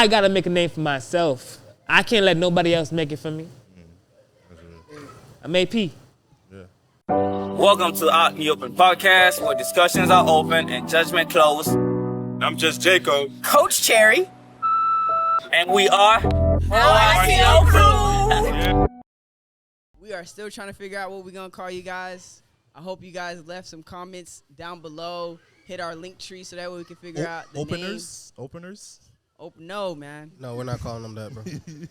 I gotta make a name for myself. I can't let nobody else make it for me. I'm AP. Welcome to the Out in the Open podcast, where discussions are open and judgment closed. I'm just Jacob. Coach Cherry. And we are OICO Crew. We are still trying to figure out what we're going to call you guys. I hope you guys left some comments down below. Hit our link tree so that way we can figure out the openers. Openers? No, man. No, we're not calling them that, bro.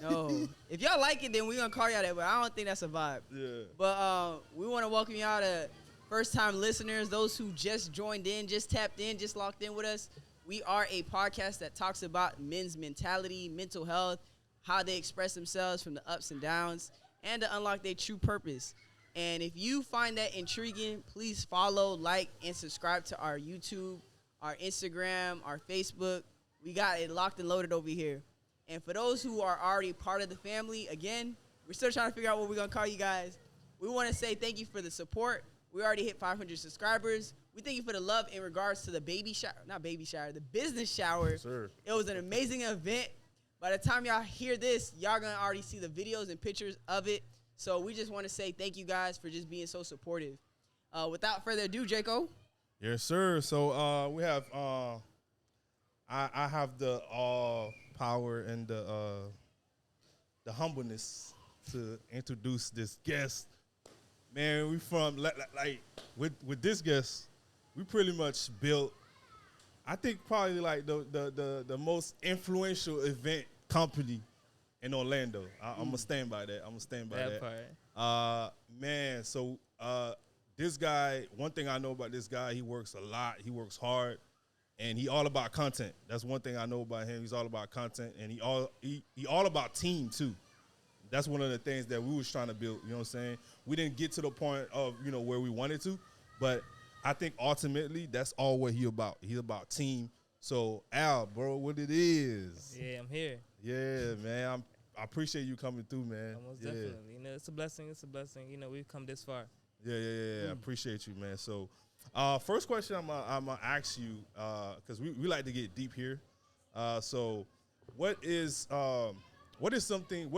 No. If y'all like it, then we're going to call y'all that, but I don't think that's a vibe. Yeah. But we want to welcome y'all to first-time listeners, those who just joined in, just tapped in, just locked in with us. We are a podcast that talks about men's mentality, mental health, how they express themselves from the ups and downs, and to unlock their true purpose. And if you find that intriguing, please follow, like, and subscribe to our YouTube, our Instagram, our Facebook. We got it locked and loaded over here. And for those who are already part of the family, again, we're still trying to figure out what we're going to call you guys. We want to say thank you for the support. We already hit 500 subscribers. We thank you for the love in regards to the the business shower. Sir. It was an amazing event. By the time y'all hear this, y'all going to already see the videos and pictures of it. So we just want to say thank you guys for just being so supportive. Without further ado, Jaco. Yes, sir. So we have I have the power and the humbleness to introduce this guest. Man, we from like with this guest, we pretty much built, I think probably like the most influential event company in Orlando. I'm gonna stand by that. I'm gonna stand by that. Part. Man, so this guy, one thing I know about this guy, he works a lot. He works hard, and he all about content. That's one thing I know about him. He's all about content, and he all about team too. That's one of the things that we was trying to build. You know what I'm saying? We didn't get to the point of where we wanted to, but I think ultimately that's all what he about. He's about team. So Al, bro, what it is? Yeah, I'm here. Yeah, man. I appreciate you coming through, man. Most definitely. It's a blessing. It's a blessing. We've come this far. Yeah. I appreciate you, man. So, first question I'm gonna ask you, because we like to get deep here. So, what is something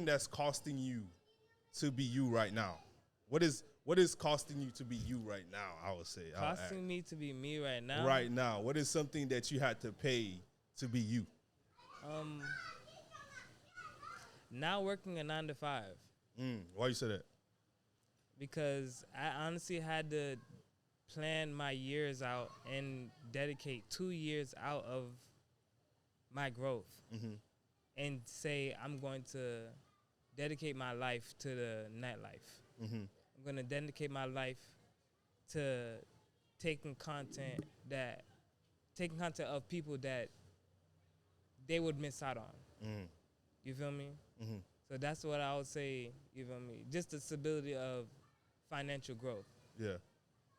that's costing you to be you right now? What is costing you to be you right now, I would say. Costing me to be me right now? Right now. What is something that you had to pay to be you? Now working a 9 to 5. Why you say that? Because I honestly had to plan my years out and dedicate 2 years out of my growth. And say I'm going to dedicate my life to the nightlife. I'm going to dedicate my life to taking content of people that they would miss out on. You feel me? So that's what I would say, you feel me? Just the stability of financial growth. Yeah.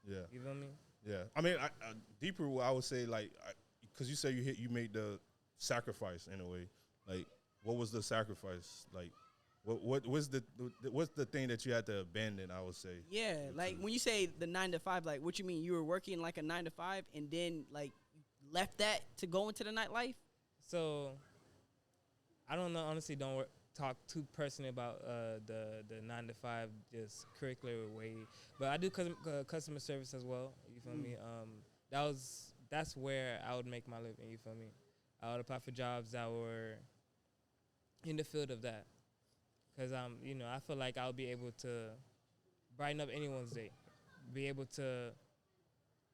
You feel me? Yeah. I mean, deeper, I would say, like, because you say you made the sacrifice in a way. Like, what was the sacrifice? Like, what's the thing that you had to abandon, I would say? Yeah, like when you say the 9 to 5, like what you mean? You were working like a 9 to 5 and then like left that to go into the nightlife? So I don't know, honestly, talk too personally about the 9 to 5 just curricular way, but I do customer service as well. You feel me? That's where I would make my living. You feel me? I would apply for jobs that were in the field of that, because I feel like I'll be able to brighten up anyone's day, be able to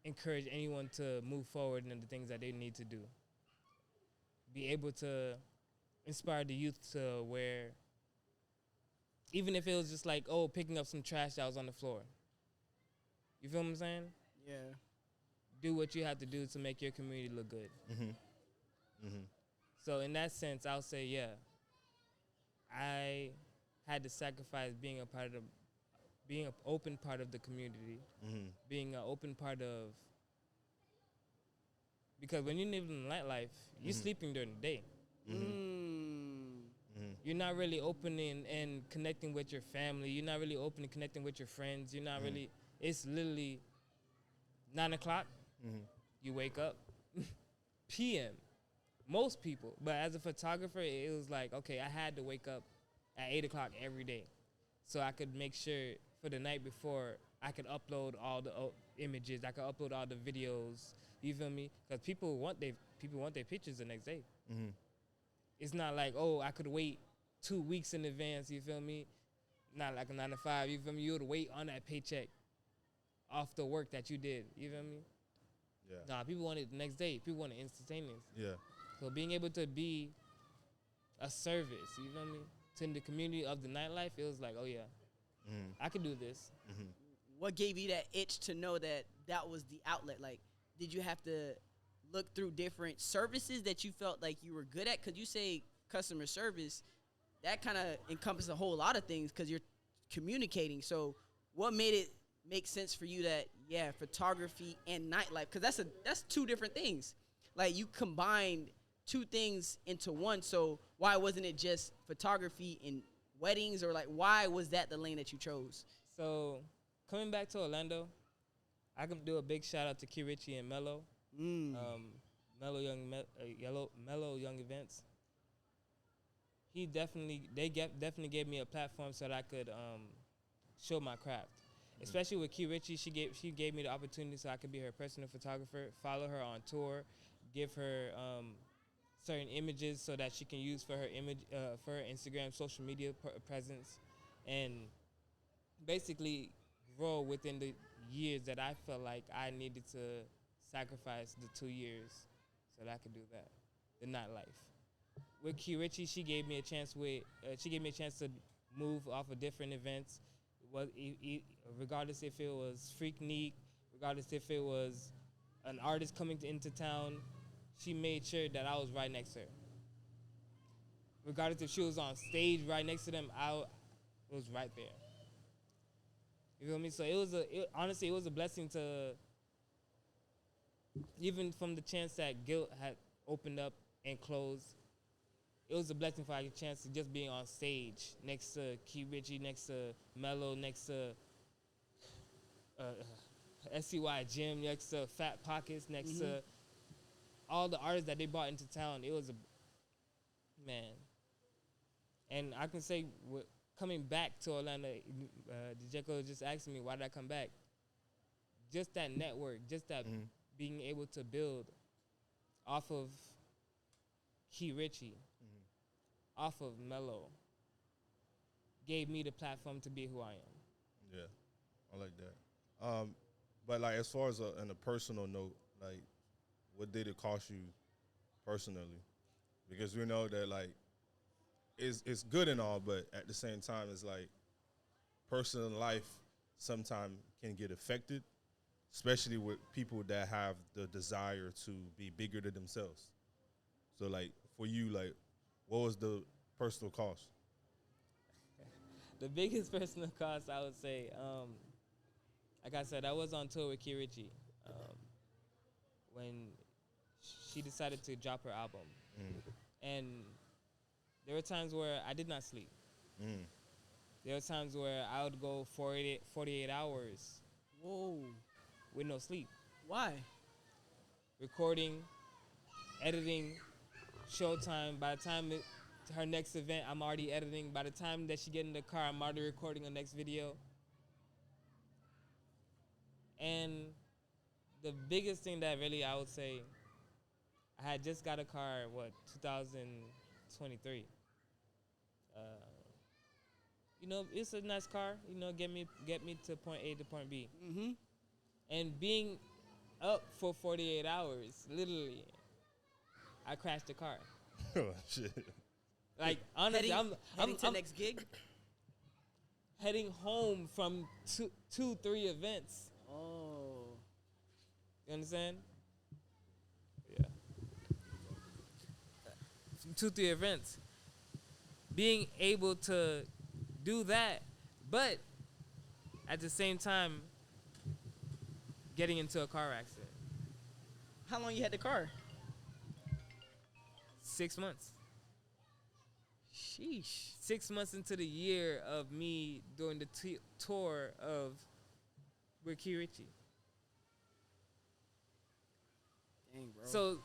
encourage anyone to move forward in the things that they need to do, be able to inspire the youth to where, even if it was just like, picking up some trash that was on the floor. You feel what I'm saying? Yeah. Do what you have to do to make your community look good. So in that sense, I'll say, yeah, I had to sacrifice being an open part of the community, being an open part of, because when you live in nightlife, you're sleeping during the day. You're not really open and connecting with your family. You're not really open and connecting with your friends. You're not really, it's literally 9 o'clock, You wake up PM. Most people. But as a photographer, it was like, okay, I had to wake up at 8 o'clock every day so I could make sure for the night before I could upload all the images. I could upload all the videos. You feel me? Because people want their pictures the next day. It's not like, oh, I could wait 2 weeks in advance. You feel me? Not like a 9 to 5. You feel me? You would wait on that paycheck off the work that you did. You feel me? Yeah. Nah, people want it the next day. People want it instantaneous. Yeah. So being able to be a service, you feel me, to the community of the nightlife, it was like, oh yeah, I could do this. What gave you that itch to know that that was the outlet? Like, did you have to look through different services that you felt like you were good at? Because you say customer service, that kind of encompasses a whole lot of things because you're communicating. So what made it make sense for you that, yeah, photography and nightlife? Because that's two different things. Like, you combined two things into one. So why wasn't it just photography and weddings, or like why was that the lane that you chose? So coming back to Orlando, I can do a big shout out to Key Richie and Mello. Mello Young Events. Definitely gave me a platform so that I could show my craft. Especially with Key Richie, she gave me the opportunity so I could be her personal photographer, follow her on tour, give her certain images so that she can use for her Instagram social media presence, and basically grow within the years that I felt like I needed to sacrifice the 2 years so that I could do that, the nightlife. With Key Richie, she gave me a chance to move off of different events, regardless if it was Freaknik, regardless if it was an artist coming into town. She made sure that I was right next to her. Regardless if she was on stage right next to them, I was right there. You feel me? So honestly, it was a blessing to, even from the chance that Guilt had opened up and closed, it was a blessing for a chance to just being on stage next to Key Richie, next to Mello, next to SCY Jim, next to Fat Pockets, next to all the artists that they brought into town. It was man. And I can say, coming back to Orlando, Djeko was just asking me, why did I come back? Just that network, just that being able to build off of Key Richie, off of Mello, gave me the platform to be who I am. Yeah, I like that. But like, as far as on a personal note, like, what did it cost you personally? Because we know that, like, it's good and all, but at the same time, it's like personal life sometimes can get affected, especially with people that have the desire to be bigger than themselves. So, like, for you, like, what was the personal cost? The biggest personal cost, I would say, like I said, I was on tour with Key Richie when she decided to drop her album. And there were times where I did not sleep. There were times where I would go 48 hours with no sleep. Why? Recording, editing, showtime. By the time her next event, I'm already editing. By the time that she get in the car, I'm already recording the next video. And the biggest thing that really, I would say, I had just got a car, 2023. You know, it's a nice car. You know, get me to point A to point B. And being up for 48 hours, literally, I crashed the car. Oh, shit. Like, honestly, heading to next gig? Heading home from two, 3 events. Oh. You understand? Yeah. From 2, 3 events. Being able to do that, but at the same time, getting into a car accident. How long you had the car? 6 months. Sheesh. 6 months into the year of me doing the tour with Key Richie. bro. So,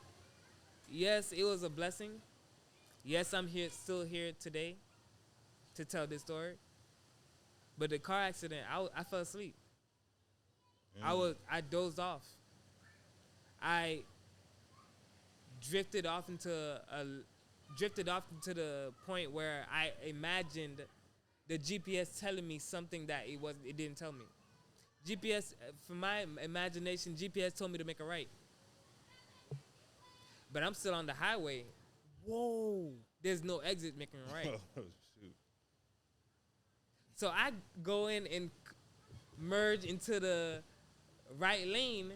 yes, it was a blessing. Yes, I'm still here today to tell this story. But the car accident, I fell asleep. I dozed off. I drifted off into the point where I imagined the GPS telling me something that it didn't tell me. GPS, from my imagination, GPS told me to make a right. But I'm still on the highway. Whoa. There's no exit making a right. Oh, shoot. So I go in and merge into the right lane,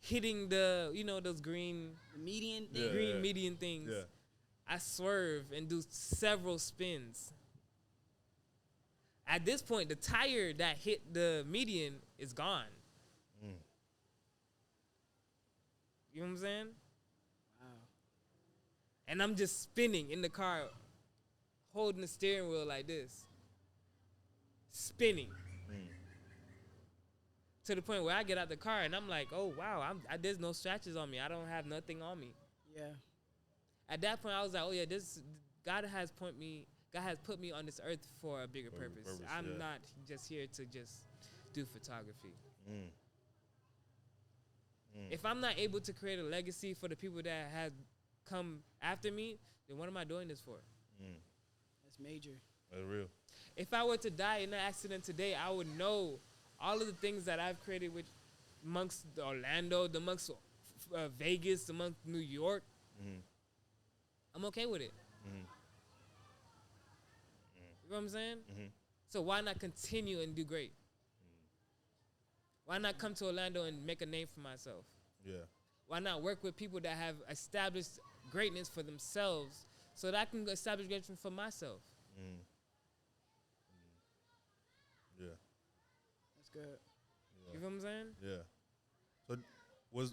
hitting those green The median Yeah. thing. median things. Yeah. I swerve and do several spins. At this point, the tire that hit the median is gone. You know what I'm saying? Wow. And I'm just spinning in the car, holding the steering wheel like this. Spinning. To the point where I get out the car and I'm like, oh, wow, there's no scratches on me. I don't have nothing on me. Yeah. At that point, I was like, oh, yeah, God has put me on this earth for a bigger purpose. I'm not just here to just do photography. If I'm not able to create a legacy for the people that have come after me, then what am I doing this for? That's major. That's real. If I were to die in an accident today, I would know all of the things that I've created amongst Orlando, amongst Vegas, amongst New York. I'm okay with it. You know what I'm saying? So why not continue and do great? Why not come to Orlando and make a name for myself? Yeah. Why not work with people that have established greatness for themselves so that I can establish greatness for myself? Yeah. That's good. You know what I'm saying? Yeah. So,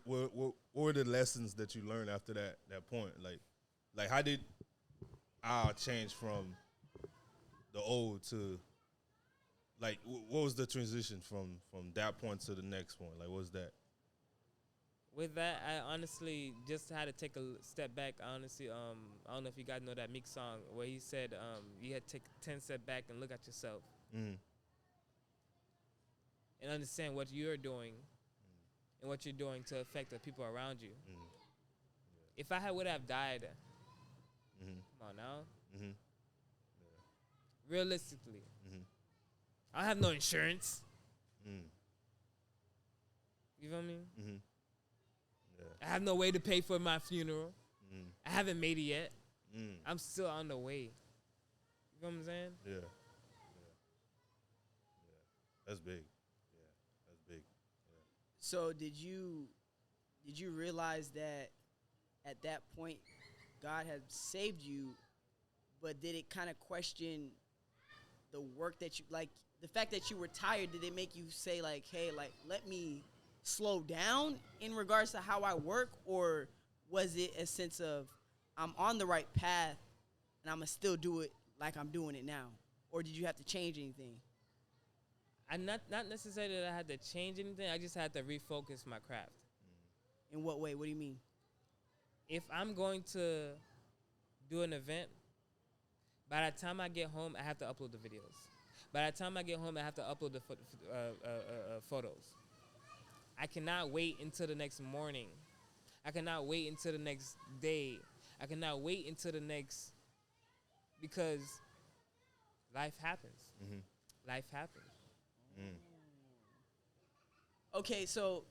what were the lessons that you learned after that point? Like how did I change from the old to like what was the transition from that point to the next point? Like what was that? With that, I honestly just had to take a step back. I honestly, I don't know if you guys know that Meek song where he said you had to take 10 steps back and look at yourself and understand what you're doing and what you're doing to affect the people around you. If I would have died, come on now, realistically, I have no insurance. You feel me? I have no way to pay for my funeral. I haven't made it yet. I'm still on the way. You know what I'm saying? Yeah. That's big. Yeah. That's big. So did you realize that at that point God had saved you, but did it kind of question the work that you like the fact that you were tired? Did it make you say like, hey, like let me slow down in regards to how I work, or was it a sense of I'm on the right path and I'm gonna still do it like I'm doing it now? Or did you have to change anything? I not necessarily that I had to change anything. I just had to refocus my craft. In what way? What do you mean? If I'm going to do an event, by the time I get home, I have to upload the videos. By the time I get home, I have to upload the photos. I cannot wait until the next morning. I cannot wait until the next day. I cannot wait until the next, because life happens. Life happens. Okay, so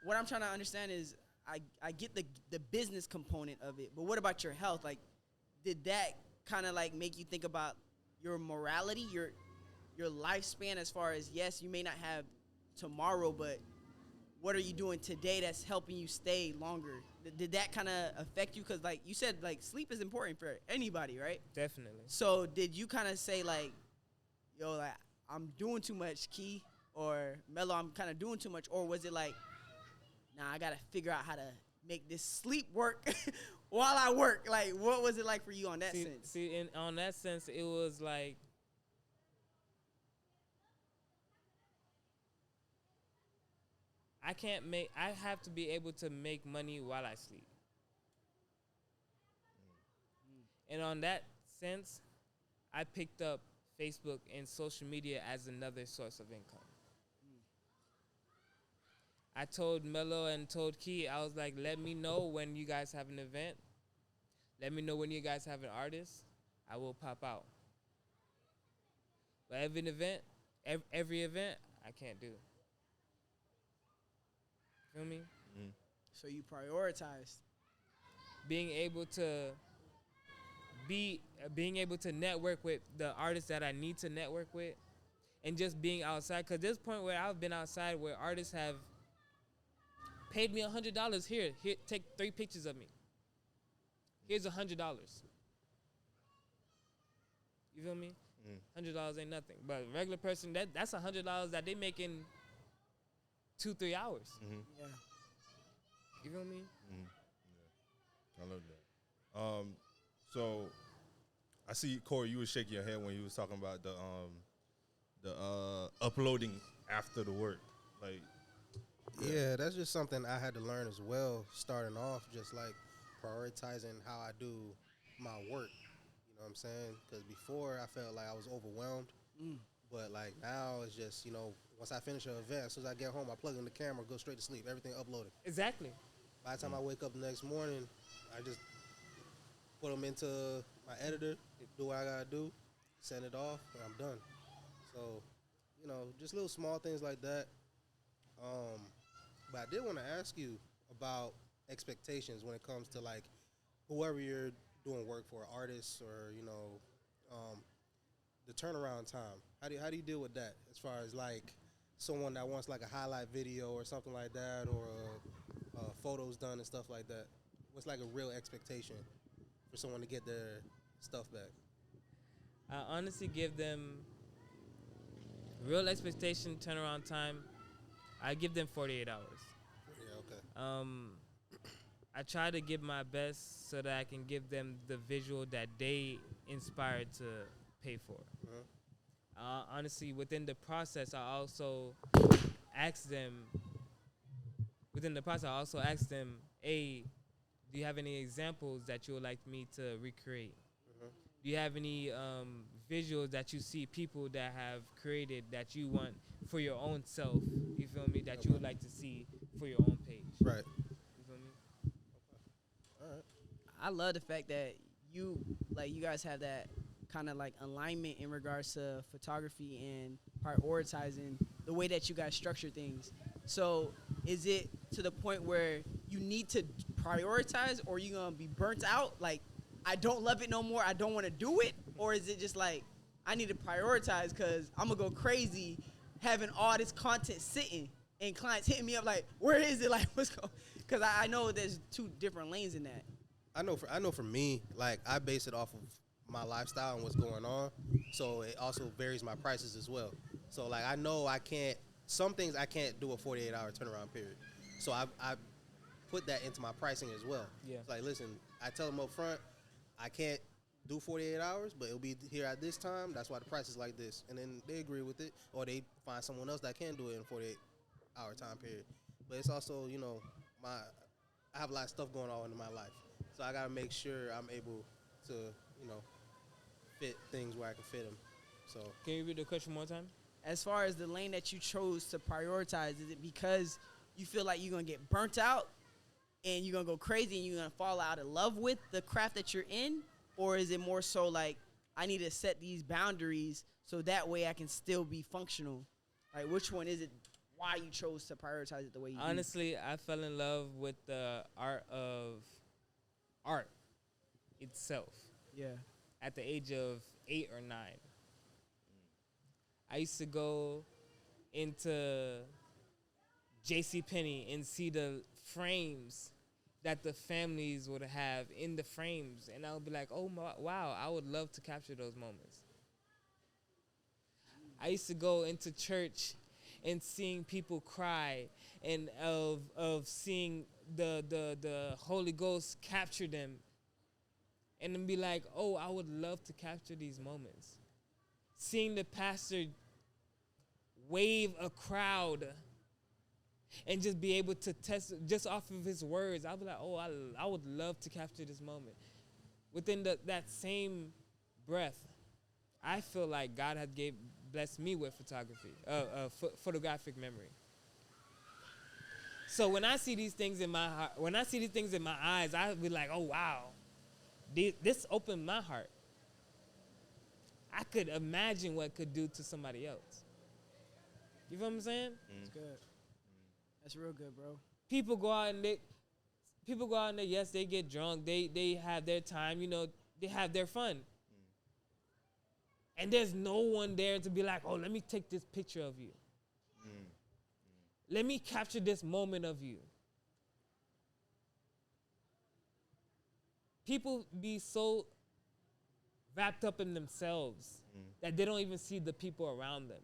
what I'm trying to understand is I get the business component of it, but what about your health? Like, did that kind of like make you think about your morality, your lifespan, as far as, yes, you may not have tomorrow, but what are you doing today that's helping you stay longer? Did that kind of affect you? Because like you said, like sleep is important for anybody, right? Definitely. So did you kind of say like, yo, like I'm doing too much, Key, or Mello, I'm kind of doing too much, or was it like, nah, I gotta figure out how to make this sleep work while I work? Like, what was it like for you on that sense? On that sense, it was like, I have to be able to make money while I sleep. And on that sense, I picked up Facebook and social media as another source of income. I told Mello and told Key, I was like, let me know when you guys have an event. Let me know when you guys have an artist. I will pop out. But every event, I can't do. Feel me? So you prioritized. Being able to network with the artists that I need to network with, and just being outside. Cause there's a point where I've been outside where artists have paid me $100. Here, take 3 pictures of me. Here's $100. You feel me? $100 ain't nothing. But a regular person, that's $100 that they make in 2-3 hours. Yeah. You feel me? I love that. So I see, Corey, you was shaking your head when you was talking about the uploading after the work. Like, yeah, that's just something I had to learn as well, starting off, just like prioritizing how I do my work. You know what I'm saying? Because before I felt like I was overwhelmed, but like now it's just, you know, once I finish an event, as soon as I get home, I plug in the camera, go straight to sleep, everything uploaded. Exactly. By the time I wake up the next morning, I just put them into my editor, do what I gotta do, send it off, and I'm done. So, you know, just little small things like that. But I did want to ask you about expectations when it comes to like whoever you're doing work for, artists or, you know, the turnaround time. How do you deal with that as far as like someone that wants like a highlight video or something like that, or photos done and stuff like that? What's like a real expectation for someone to get their stuff back? I honestly give them real expectation turnaround time. I give them 48 hours. Yeah, okay. I try to give my best so that I can give them the visual that they inspired to pay for. Honestly, within the process, I also ask them. Hey, do you have any examples that you would like me to recreate? Do you have any visuals that you see people that have created that you want for your own self? You feel me? That you would like to see for your own page. Right. You feel me? All right. I love the fact that you guys have that kind of like alignment in regards to photography and prioritizing the way that you guys structure things. So is it to the point where you need to prioritize, or you gonna be burnt out? Like, I don't love it no more, I don't want to do it? Or is it just like, I need to prioritize because I'm gonna go crazy having all this content sitting and clients hitting me up like, where is it? Like, what's going? Because I know there's 2 different lanes in that. I know for me, like, I base it off of my lifestyle and what's going on, so it also varies my prices as well. So like, I know some things I can't do a 48-hour turnaround period, so I put that into my pricing as well. Yeah. It's like, listen, I tell them up front, I can't do 48 hours, but it'll be here at this time. That's why the price is like this, and then they agree with it, or they find someone else that can do it in a 48-hour time period. But it's also, you know, I have a lot of stuff going on in my life, so I gotta make sure I'm able to, you know, fit things where I can fit them. So Can you read the question one more time? As far as the lane that you chose to prioritize, is it because you feel like you're going to get burnt out and you're going to go crazy and you're going to fall out of love with the craft that you're in? Or is it more so like, I need to set these boundaries so that way I can still be functional? Like, which one is it, why you chose to prioritize it the way you Honestly, I fell in love with the art itself do? Yeah. at the age of 8 or 9. I used to go into JCPenney and see the frames that the families would have in the frames, and I would be like, oh my, wow, I would love to capture those moments. I used to go into church and seeing people cry, and of seeing the Holy Ghost capture them, and then be like, oh, I would love to capture these moments. Seeing the pastor wave a crowd and just be able to test just off of his words. I'll be like, oh, I would love to capture this moment. Within that same breath, I feel like God had blessed me with photography, photographic memory. So when I see these things in my heart, when I see these things in my eyes, I be like, oh wow, this opened my heart. I could imagine what it could do to somebody else. You feel what I'm saying? That's good. That's real good, bro. People go out and yes, they get drunk, they have their time, they have their fun. And there's no one there to be like, oh, let me take this picture of you. Let me capture this moment of you. People be so wrapped up in themselves that they don't even see the people around them.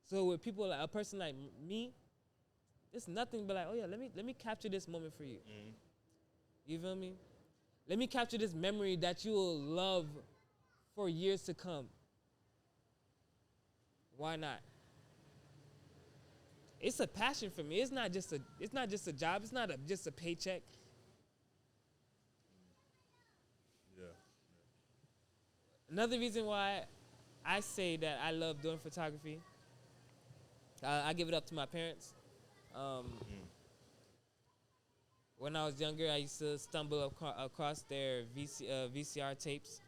So with people like a person like me, it's nothing but like, oh yeah, let me capture this moment for you. You feel me? Let me capture this memory that you will love for years to come. Why not? It's a passion for me. It's not just a job. It's not just a paycheck. Yeah. Another reason why I say that I love doing photography, I give it up to my parents. When I was younger, I used to stumble across their VCR tapes,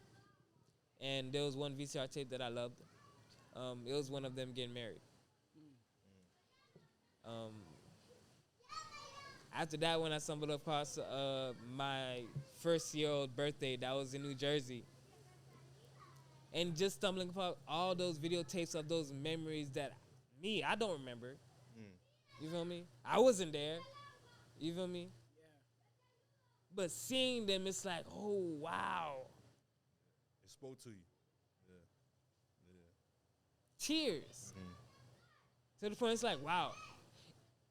and there was one VCR tape that I loved. It was one of them getting married. After that, when I stumbled across my first-year-old birthday, that was in New Jersey, and just stumbling upon all those videotapes of those memories that I don't remember. You feel me? I wasn't there. You feel me? Yeah. But seeing them, it's like, oh, wow. It spoke to you. Tears. To the point, it's like, wow.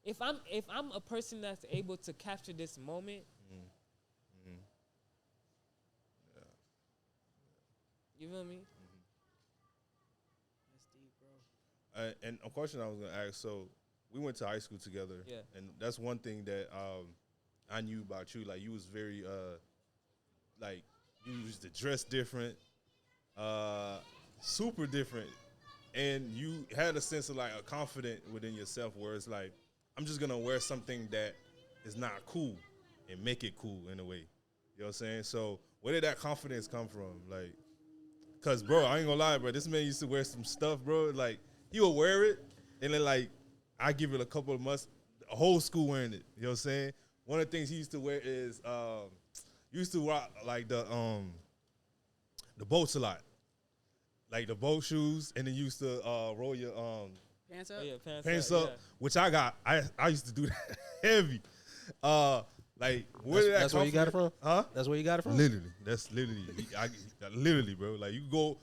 If I'm a person that's able to capture this moment, you feel me? That's deep, bro. And a question I was gonna ask. So we went to high school together. Yeah. And that's one thing that I knew about you. Like you was very like you used to dress different, super different, and you had a sense of like a confidence within yourself, where it's like, I'm just gonna wear something that is not cool and make it cool in a way. You know what I'm saying? So where did that confidence come from? Like, cause bro, I ain't gonna lie, bro. This man used to wear some stuff, bro. Like he would wear it, and then like I give it a couple of months, the whole school wearing it. You know what I'm saying? One of the things he used to wear is used to rock like the boats a lot, like the boat shoes, and then used to roll your Pants up? Oh, yeah, pants up, which I used to do that heavy. Like where did that That's come where you got it from? Huh? That's where you got it from? Literally, that's literally, bro. Like you go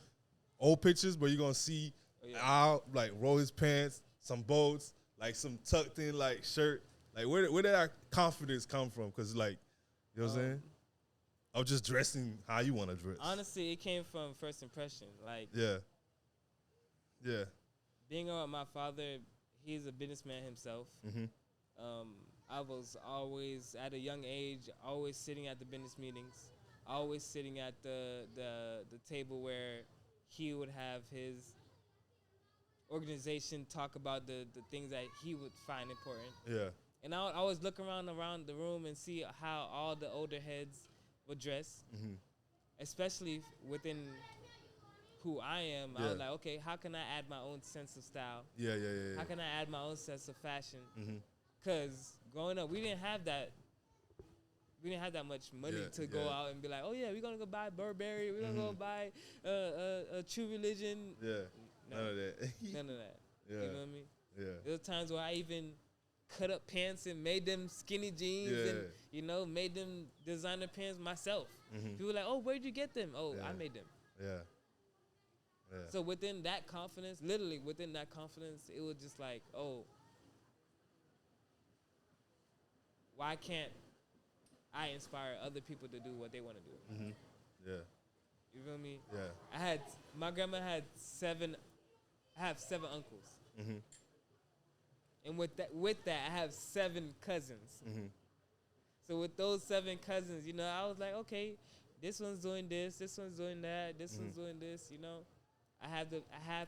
old pictures, but you're gonna see Al like roll his pants, some boats, like some tucked in like shirt. Like where did that confidence come from? Cause like, you know what I'm saying? Of just dressing how you want to dress. Honestly, it came from first impression. Like Yeah. being around my father, he's a businessman himself. I was always, at a young age, always sitting at the business meetings, always sitting at the table where he would have his organization talk about the things that he would find important. Yeah. And I would always look around the room and see how all the older heads would dress, especially within who I am. I was like, okay, how can I add my own sense of style? Yeah. How can I add my own sense of fashion? Because growing up, we didn't have that. We didn't have that much money to go out and be like, oh yeah, we're gonna go buy Burberry. We're gonna go buy a True Religion. Yeah. No, None of that. none of that. Yeah. You know what I mean? Yeah. There were times where I even cut up pants and made them skinny jeans and made them designer pants myself. People were like, oh, where'd you get them? Oh, I made them. Yeah. So within that confidence, literally within that confidence, it was just like, oh, why can't I inspire other people to do what they want to do? Yeah. You feel me? Yeah. My grandma had 7 uncles. And with that, I have 7 cousins. Mm-hmm. So with those 7 cousins, you know, I was like, okay, this one's doing this one's doing that, this one's doing this, you know. I have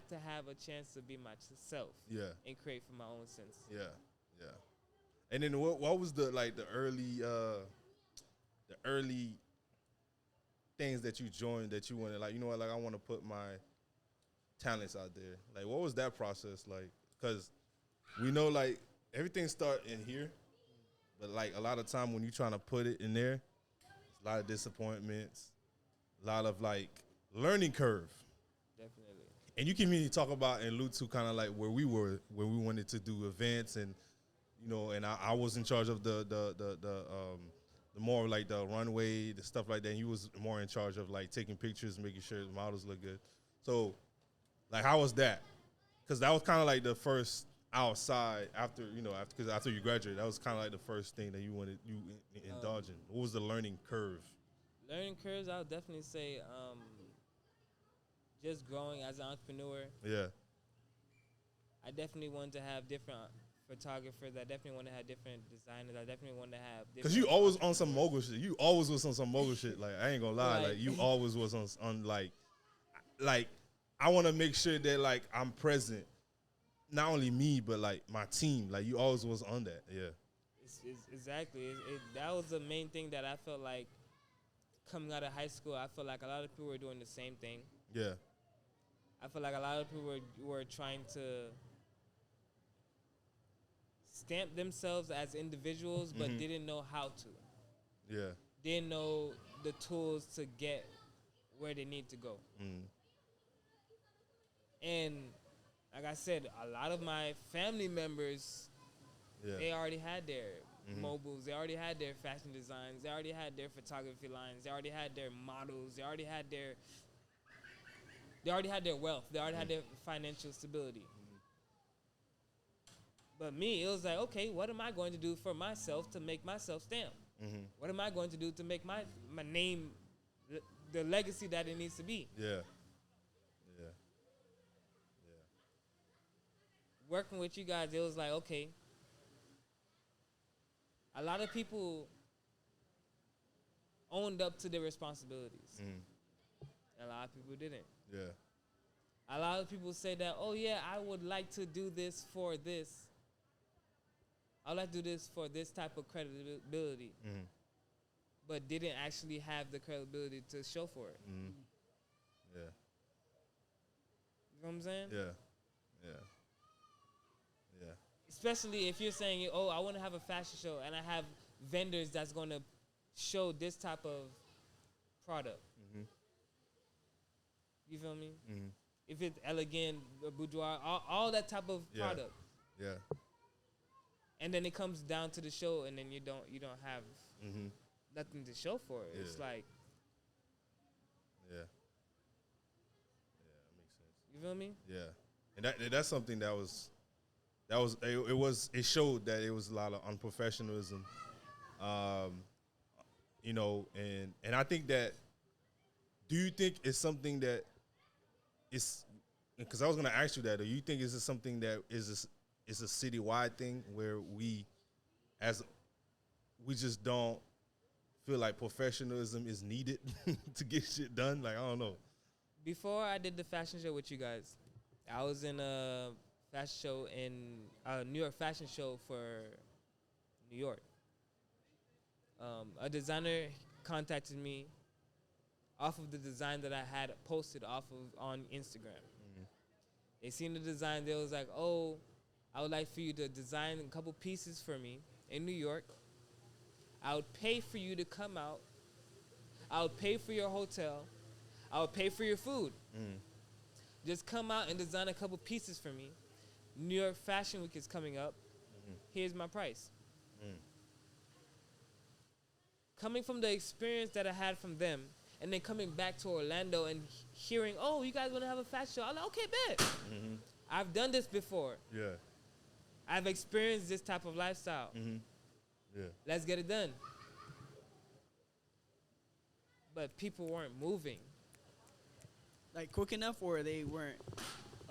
to have a chance to be myself. Yeah. And create for my own sense. Yeah. Yeah. And then what was the early things that you joined that you wanted, like, you know what, like, I want to put my talents out there. Like, what was that process like? Because we know, like, everything start in here, but, like, a lot of time when you're trying to put it in there, a lot of disappointments, a lot of, like, learning curve. Definitely. And you can really talk about and allude to kind of like where we were when we wanted to do events, and, you know, and I was in charge of the more like the runway, the stuff like that. And you was more in charge of like taking pictures, making sure the models look good. So, like, how was that? Because that was kind of like the first outside after you graduated. That was kind of like the first thing that you indulge in. What was the learning curve? Learning curves, I would definitely say just growing as an entrepreneur. Yeah. I definitely wanted to have different photographers. I definitely want to have different designers. I definitely want to have different. Because you always on some mogul shit. You always was on some mogul shit. Like, I ain't gonna lie. Like, you always was on like I want to make sure that, like, I'm present. Not only me, but, like, my team. Like, you always was on that. Yeah. Exactly. That was the main thing that I felt like coming out of high school. I felt like a lot of people were doing the same thing. Yeah. I feel like a lot of people were trying to stamp themselves as individuals, but didn't know how to. Yeah. Didn't know the tools to get where they need to go. And like I said, a lot of my family members, they already had their mobiles. They already had their fashion designs. They already had their photography lines. They already had their models. They already had their wealth. They already had their financial stability. But me, it was like, okay, what am I going to do for myself to make myself stamp? What am I going to do to make my name the legacy that it needs to be? Yeah. Working with you guys, it was like, okay, a lot of people owned up to their responsibilities. And a lot of people didn't. Yeah. A lot of people say that, oh, yeah, I would like to do this for this. I would like to do this for this type of credibility. But didn't actually have the credibility to show for it. Yeah. You know what I'm saying? Yeah. Especially if you're saying, oh, I want to have a fashion show and I have vendors that's going to show this type of product. You feel me? If it's elegant, boudoir, all that type of product. Yeah. And then it comes down to the show, and then you don't have nothing to show for it. Yeah. It's like, Yeah, that makes sense. you feel me? Yeah, and that's something it showed that it was a lot of unprofessionalism, you know, and I think that, do you think it's something that is, because I was gonna ask you that, do you think is something that is a citywide thing where we just don't feel like professionalism is needed to get shit done? Like, I don't know. Before I did the fashion show with you guys, I was in a fashion show in a New York fashion show for New York. A designer contacted me off of the design that I had posted on Instagram. They seen the design. They was like, oh, I would like for you to design a couple pieces for me in New York. I would pay for you to come out. I would pay for your hotel. I would pay for your food. Just come out and design a couple pieces for me. New York Fashion Week is coming up. Here's my price. Coming from the experience that I had from them, and then coming back to Orlando and hearing, oh, you guys want to have a fashion show? I'm like, okay, bet. I've done this before. Yeah. I've experienced this type of lifestyle. Yeah. Let's get it done. But people weren't moving. Like, quick enough, or they weren't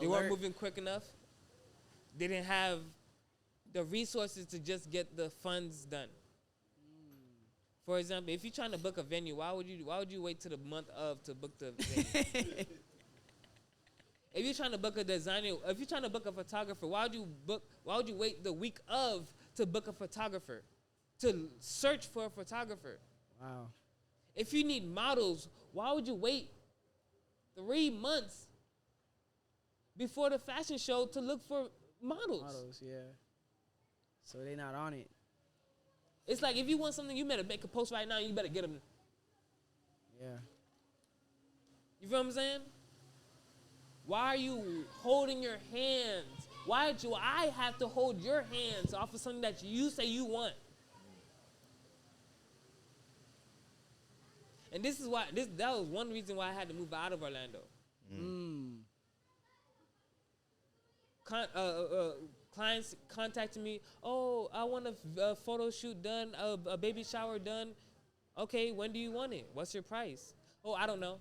They weren't moving quick enough. They didn't have the resources to just get the funds done. For example, if you're trying to book a venue, why would you wait till the month of to book the venue? If you're trying to book a designer, if you're trying to book a photographer, why would you wait the week of to book a photographer? To search for a photographer. Wow. If you need models, why would you wait 3 months before the fashion show to look for models? Models, yeah. So they not on it. It's like if you want something, you better make a post right now. You better get them. Yeah. You feel what I'm saying? Why are you holding your hands? Why do I have to hold your hands off of something that you say you want? And this is why that was one reason why I had to move out of Orlando. Clients contacted me. Oh, I want a photo shoot done, a baby shower done. Okay, when do you want it? What's your price? Oh, I don't know.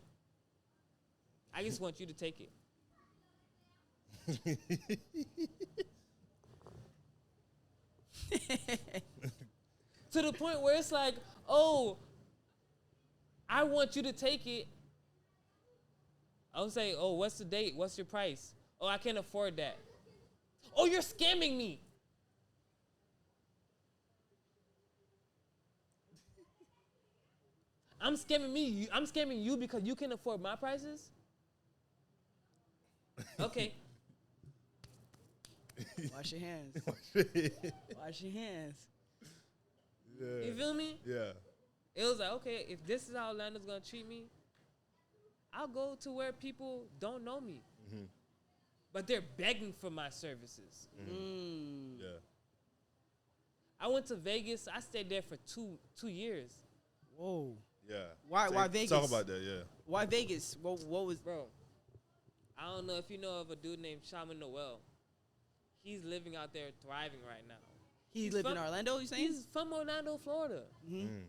I just want you to take it. To the point where it's like, oh, I want you to take it. I'll say, oh, what's the date? What's your price? Oh, I can't afford that. Oh, you're scamming me. I'm scamming you because you can afford my prices? Okay. Wash your hands. Wash your hands. Yeah. You feel me? Yeah. It was like, okay, if this is how Orlando's gonna treat me, I'll go to where people don't know me. Mm-hmm. But they're begging for my services. Mm-hmm. Yeah. I went to Vegas. I stayed there for two years. Whoa. Yeah. Why Vegas? Talk about that, yeah. Why Vegas? What was... Bro, I don't know if you know of a dude named Shaman Noel. He's living out there thriving right now. He lived in Orlando, you saying? He's from Orlando, Florida. Mm-hmm.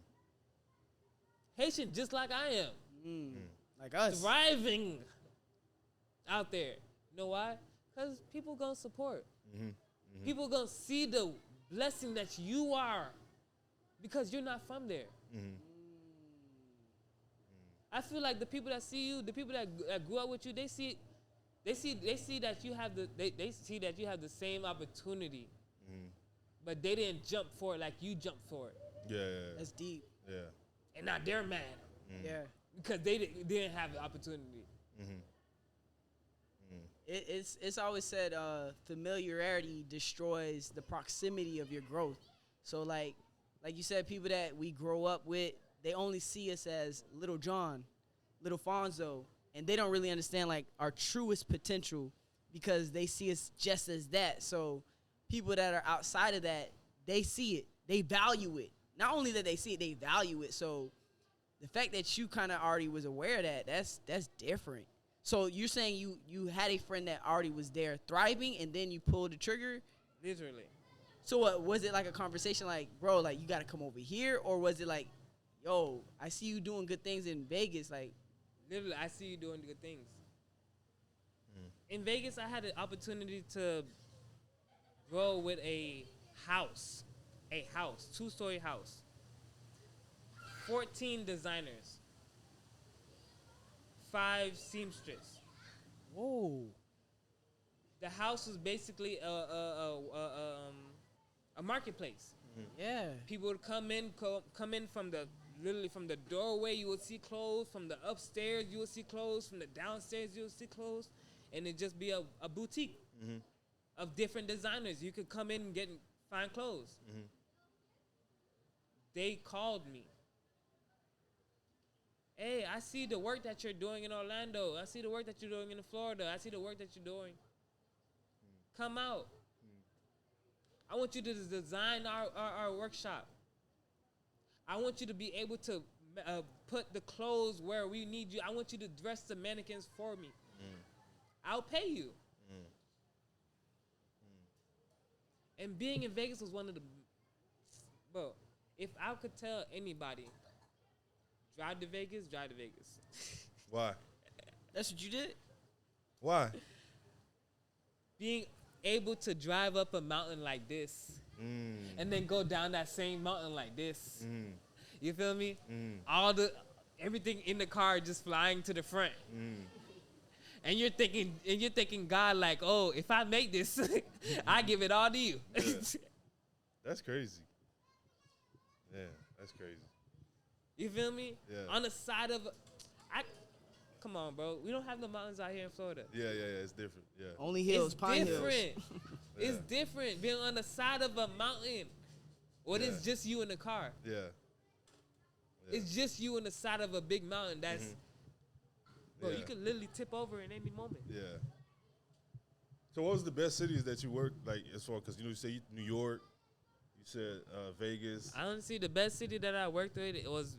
Haitian, just like I am. Like us. Thriving out there. You know why? Because people going to support. People going to see the blessing that you are because you're not from there. I feel like the people that see you, the people that grew up with you, they see that you have they see that you have the same opportunity, but they didn't jump for it like you jumped for it. Yeah. That's deep. Yeah. And now they're mad Yeah. because they didn't have the opportunity. It's always said familiarity destroys the proximity of your growth. So like you said, people that we grow up with, they only see us as Little John, Little Fonzo, and they don't really understand like our truest potential because they see us just as that. So people that are outside of that, they see it, they value it. Not only that they see it, they value it. So the fact that you kind of already was aware of that, that's different. So you're saying you had a friend that already was there thriving, and then you pulled the trigger? Literally. So what, was it like a conversation like, bro, like you got to come over here? Or was it like, yo, I see you doing good things in Vegas, like... Literally, I see you doing good things. In Vegas, I had an opportunity to grow with a house, 2-story house, 14 designers, 5 seamstresses. Whoa. The house was basically a marketplace. Yeah. People would come in from literally from the doorway. You would see clothes from the upstairs. You would see clothes from the downstairs. You would see clothes, and it'd just be a boutique of different designers. You could come in and find clothes. They called me. Hey, I see the work that you're doing in Orlando. I see the work that you're doing in Florida. I see the work that you're doing. Come out. I want you to design our workshop. I want you to be able to put the clothes where we need you. I want you to dress the mannequins for me. I'll pay you. And being in Vegas was one of the... Bro, if I could tell anybody, drive to Vegas, drive to Vegas. Why? That's what you did? Why? Being able to drive up a mountain like this and then go down that same mountain like this. Mm. You feel me? Mm. Everything in the car just flying to the front. Mm. And you're thinking God like, oh, if I make this, I give it all to you. Yeah. That's crazy. Yeah, that's crazy. You feel me? Yeah. On the side of, come on, bro. We don't have the mountains out here in Florida. Yeah, it's different. Yeah. Only hills, It's pine different. hills. It's different being on the side of a mountain. Or it's just you in the car. Yeah. It's just you on the side of a big mountain. That's, bro, Yeah. you can literally tip over in any moment. Yeah. So what was the best cities that you worked, like, as far, because, you say New York, you said Vegas. Honestly, the best city that I worked with, it was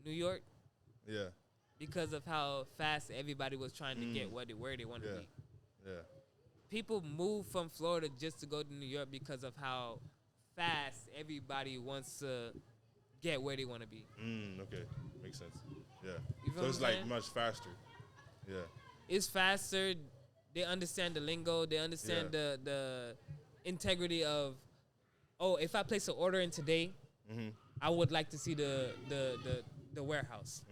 New York. Yeah. Because of how fast everybody was trying to get where they wanted to be. Yeah. People move from Florida just to go to New York because of how fast everybody wants to get where they want to be. Okay. Makes sense. Yeah. You feel So it's what I'm like saying? much faster. Yeah. It's faster. They understand the lingo. They understand the integrity of, oh, if I place an order in today, I would like to see the warehouse.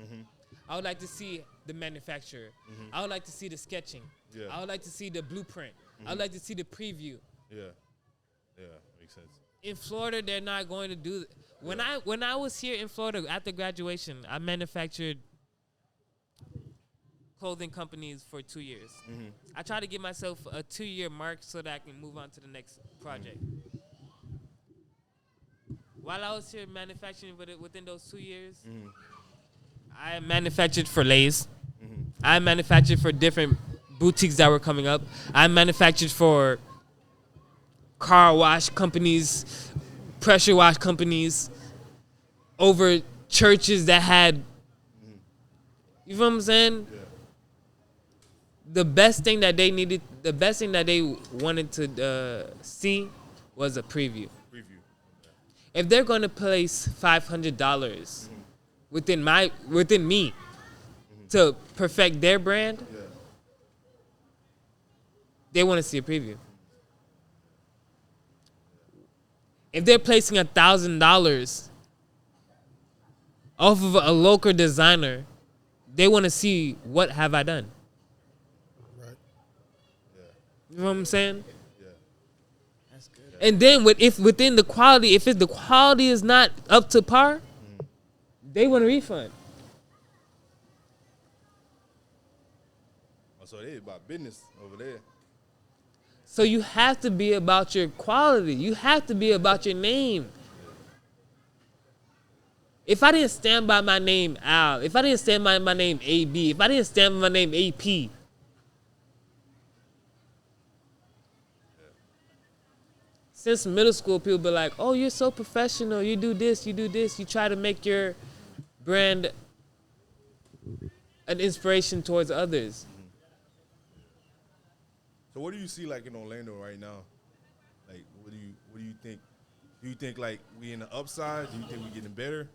I would like to see the manufacturer. I would like to see the sketching. Yeah. I would like to see the blueprint. I would like to see the preview. Yeah. Yeah. Makes sense. In Florida, they're not going to do that. When I was here in Florida after graduation, I manufactured clothing companies for 2 years. I try to give myself a 2-year mark so that I can move on to the next project. While I was here manufacturing within those 2 years, I manufactured for Lay's. I manufactured for different boutiques that were coming up. I manufactured for car wash companies, pressure wash companies, over churches that had, you feel what I'm saying? Yeah. The best thing that they needed, the best thing that they wanted to see was a preview. Preview. If they're going to place $500 within me to perfect their brand, Yeah. they want to see a preview. If they're placing $1,000 off of a local designer, they want to see what have I done. Right. You know what I'm saying? Yeah. That's good. And then if within the quality, if the quality is not up to par, they want a refund. Oh, so they about business over there. So you have to be about your quality. You have to be about your name. If I didn't stand by my name Al, if I didn't stand by my name AB, if I didn't stand by my name AP, since middle school, people be like, oh, you're so professional. You do this, you do this. You try to make your brand an inspiration towards others. So what do you see like in Orlando right now? Like what do you think? Do you think like we in the upside? Do you think we getting better?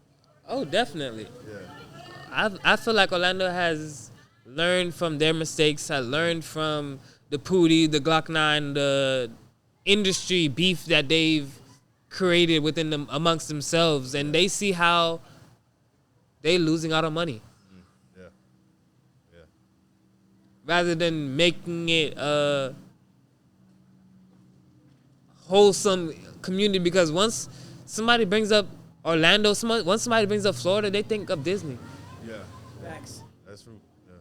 Oh, definitely. Yeah. I feel like Orlando has learned from their mistakes, has learned from the Pootie, the Glock 9, the industry beef that they've created within them amongst themselves, and they see how they losing out on money. Yeah. Yeah. Rather than making it a wholesome community, because once somebody brings up Orlando, once somebody brings up Florida, they think of Disney. Yeah. Facts. That's true. Yeah.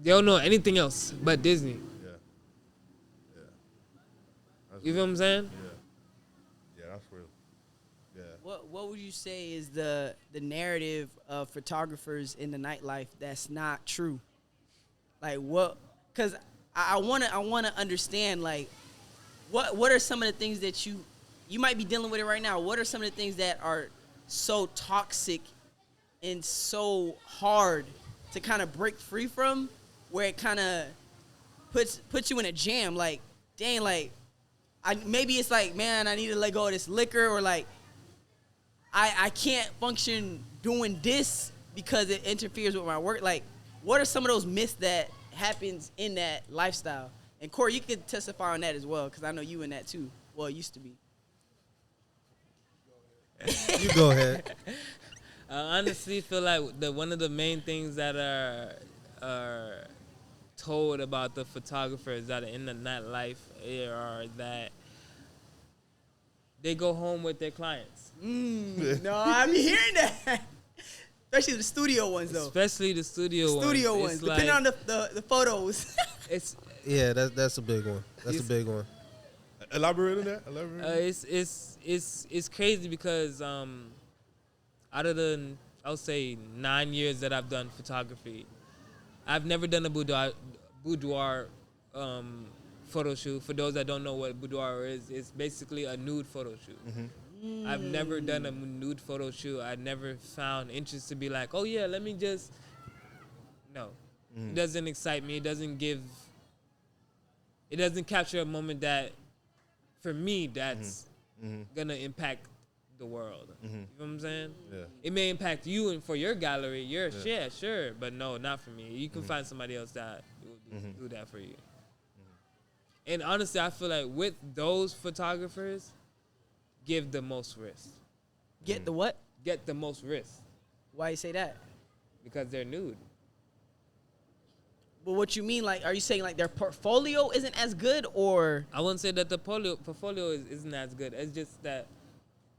They don't know anything else but Disney. Yeah. Yeah. That's You feel what I'm saying? Yeah. Yeah, that's real. Yeah. What would you say is the narrative of photographers in the nightlife that's not true? Like what? Because I wanna understand like what are some of the things that you might be dealing with it right now. What are some of the things that are so toxic and so hard to kind of break free from, where it kind of puts you in a jam? Like, dang, like maybe it's like, man, I need to let go of this liquor, or like I can't function doing this because it interferes with my work. Like, what are some of those myths that happens in that lifestyle? And Corey, you can testify on that as well, because I know you in that too. Well, it used to be. You go ahead. I honestly feel like one of the main things that are told about the photographers that are in the nightlife are that they go home with their clients. No, I'm hearing that. Especially the studio ones, though. Especially the studio ones. Studio ones, It's depending like- on the photos. It's Yeah, that's a big one. That's a big one. Elaborate on that. Elaborate. it's crazy because out of the, I would say 9 years that I've done photography, I've never done a boudoir photo shoot. For those that don't know what boudoir is, it's basically a nude photo shoot. I've never done a nude photo shoot. I never found interest to be like, oh yeah, let me just. No, it doesn't excite me. It doesn't capture a moment that, for me, that's gonna impact the world. You know what I'm saying? Yeah. It may impact you and for your gallery, sure, but no, not for me. You can find somebody else that will do that for you. And honestly, I feel like with those photographers, give the most risk. Get the what? Get the most risk Why you say that? because they're nude. But what you mean, like, are you saying like their portfolio isn't as good, or I wouldn't say that the portfolio isn't as good. It's just that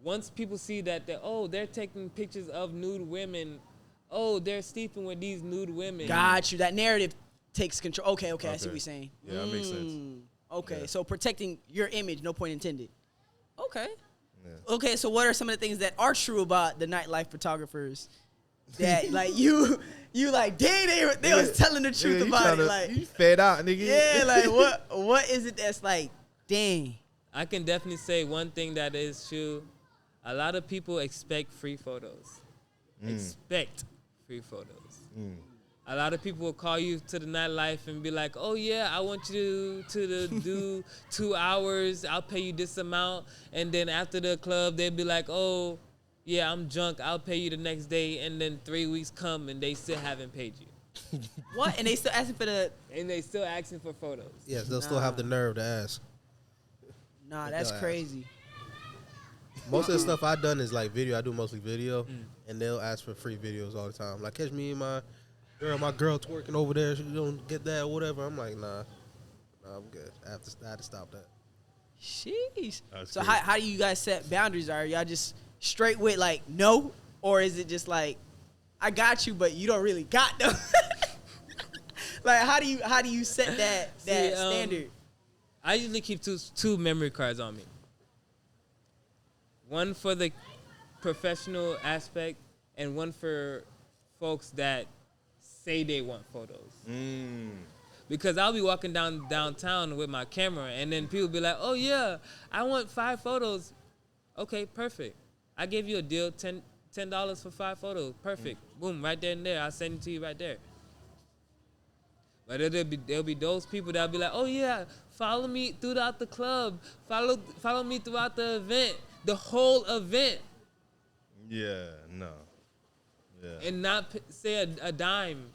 once people see that they're taking pictures of nude women, they're sleeping with these nude women. got you? That narrative takes control. Okay, I see what Okay. you're saying. Yeah, that makes sense. Okay, Yeah. so protecting your image, no point intended. Okay. Yeah. Okay, so what are some of the things that are true about the nightlife photographers that like you like dang they was telling the truth about it, like you fed out, nigga. yeah, like what is it that's like dang? I can definitely say one thing that is true. A lot of people expect free photos. Expect free photos. A lot of people will call you to the nightlife and be like, oh, yeah, I want you to do 2 hours. I'll pay you this amount. And then after the club, they'll be like, oh, yeah, I'm drunk. I'll pay you the next day. And then 3 weeks come and they still haven't paid you. What? And they still asking for the And they still asking for photos. Yes, they'll still have the nerve to ask. nah, that's They'll ask. crazy. Most of the stuff I done is like video. I do mostly video, and they'll ask for free videos all the time. Like, catch me and my girl twerking over there. She don't get that or whatever. I'm like, nah, I'm good. I had to stop that. Sheesh. That's So crazy. how do you guys set boundaries? Are y'all just straight with like no, or is it just like I got you, but you don't really got them? Like how do you set that See, standard? I usually keep two memory cards on me. One for the professional aspect and one for folks that say they want photos. Because I'll be walking downtown with my camera and then people be like, oh yeah, I want 5 photos. Okay, perfect. I gave you a deal, $10 for 5 photos. Perfect. Boom, right there and there. I'll send it to you right there. But there'll be those people that'll be like, oh yeah, follow me throughout the club. Follow me throughout the event. The whole event. Yeah, no. Yeah. And not say a dime.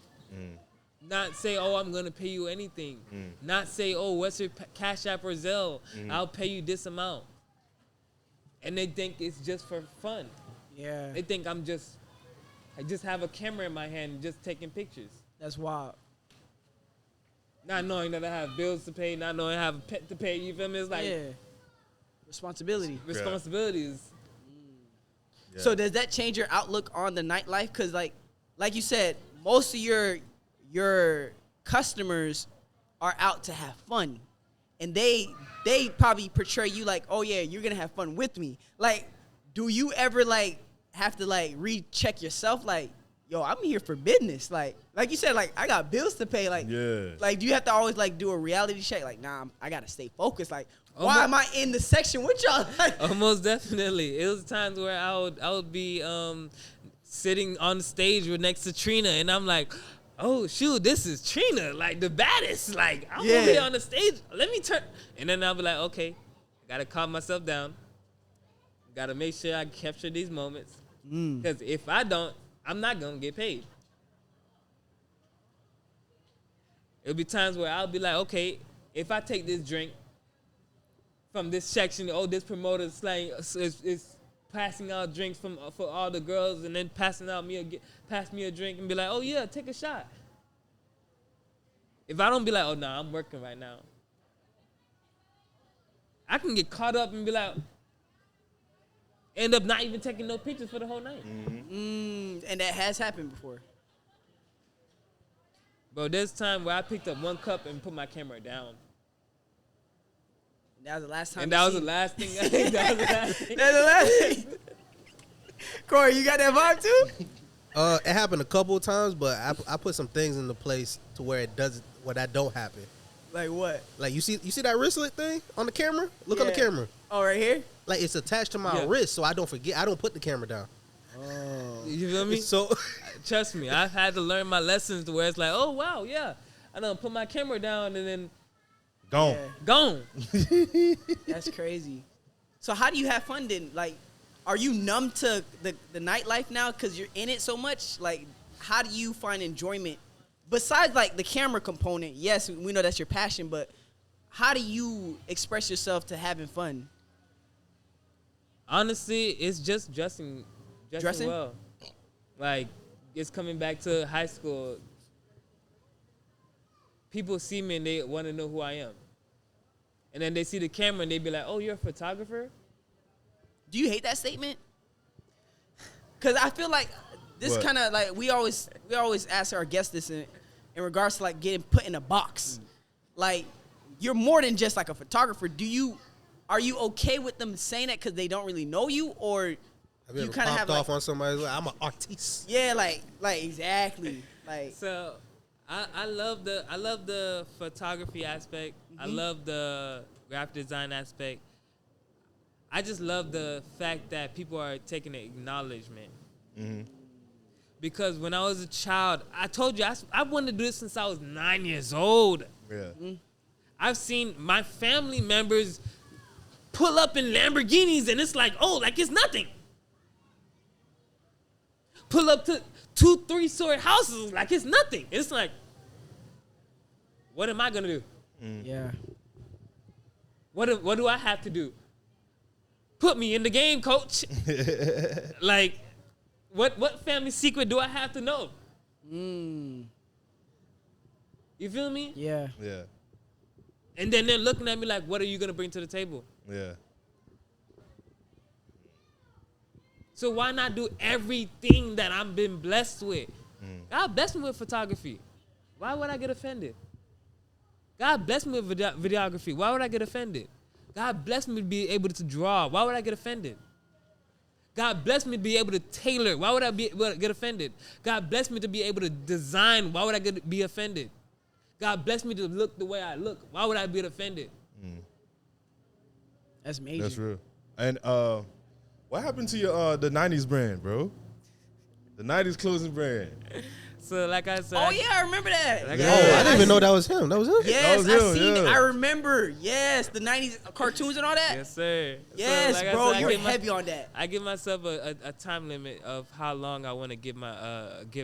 Not say, oh, I'm going to pay you anything. Not say, oh, what's your Cash App or Zelle? I'll pay you this amount. And they think it's just for fun. Yeah, They think I just have a camera in my hand just taking pictures. that's wild. Not knowing that I have bills to pay, not knowing I have a pet to pay. You feel me? It's like Yeah, responsibility. responsibilities. Yeah. So does that change your outlook on the nightlife? Because like you said, most of your customers are out to have fun, and they probably portray you like, oh yeah, you're gonna have fun with me. Like, do you ever like have to like recheck yourself? Like, yo, I'm here for business. Like you said, like I got bills to pay. Like, Yeah. like do you have to always like do a reality check? Like, nah, I gotta stay focused. Like, Oh, why my- am I in the section with y'all? Like, Most definitely. It was times where I would be sitting on the stage next to Trina, and I'm like, oh shoot, this is Trina, like the baddest. Like I'm Yeah. over here on the stage. Let me turn, and then I'll be like, okay, I gotta calm myself down. Gotta make sure I capture these moments, because if I don't, I'm not gonna get paid. It'll be times where I'll be like, okay, if I take this drink from this section, oh, this promoter's slang is passing out drinks for all the girls, and then pass me a drink and be like, oh yeah, take a shot. If I don't be like, oh nah, I'm working right now, I can get caught up and be like, end up not even taking no pictures for the whole night. And that has happened before. Bro, there's time where I picked up one cup and put my camera down. That was the last time. And that was the last thing. That was the last thing. That's the last thing. Corey, you got that vibe too? It happened a couple of times, but I put some things into place to where that don't happen. Like what? Like you see that wristlet thing on the camera? Look on the Yeah. camera. Oh, right here? Like it's attached to my Yeah. wrist, so I don't forget. I don't put the camera down. You feel me? So Trust me, I've had to learn my lessons to where it's like, oh wow, yeah, I done put my camera down and then Gone. Yeah. gone. That's crazy. So how do you have fun then? Like, are you numb to the nightlife now because you're in it so much? Like, how do you find enjoyment? Besides, like, the camera component, yes, we know that's your passion, but how do you express yourself to having fun? Honestly, it's just dressing Dressing? well. Like, it's coming back to high school. People see me and they want to know who I am. And then they see the camera and they be like, oh, you're a photographer? Do you hate that statement? Because I feel like this What? kind of like we always ask our guests this in regards to like getting put in a box. Like, you're more than just like a photographer. Are you okay with them saying that because they don't really know you, or have you you ever kind of popped have off like, on somebody? Like, I'm an artiste. yeah, like exactly, like So I love the photography aspect. I love the graphic design aspect. I just love the fact that people are taking the acknowledgement. Because when I was a child, I told you, I wanted to do this since I was 9 years old. Yeah. I've seen my family members pull up in Lamborghinis and it's like, oh, like it's nothing. Pull up to 2-3-story houses like it's nothing. It's like, what am I gonna do? yeah. What do I have to do? Put me in the game, coach. Like, what family secret do I have to know? You feel me? Yeah. Yeah. And then they're looking at me like, what are you gonna bring to the table? Yeah. So why not do everything that I've been blessed with? God blessed me with photography. Why would I get offended? God blessed me with videography. Why would I get offended? God blessed me to be able to draw. Why would I get offended? God blessed me to be able to tailor. Why would I get offended? God blessed me to be able to design. Why would I be offended? God blessed me to look the way I look. Why would I be offended? That's major. That's real. And what happened to your the 90s brand, bro? The 90s clothing brand. So like I said, Oh yeah, I remember that. Like Oh, Yeah. I didn't even know that was him. That was him. Yes, was I him, seen it. yeah. I remember. Yes, the 90s cartoons and all that. yes sir. Yes, So, like I bro, said, I you're give heavy on that. I give myself a time limit of how long I want to give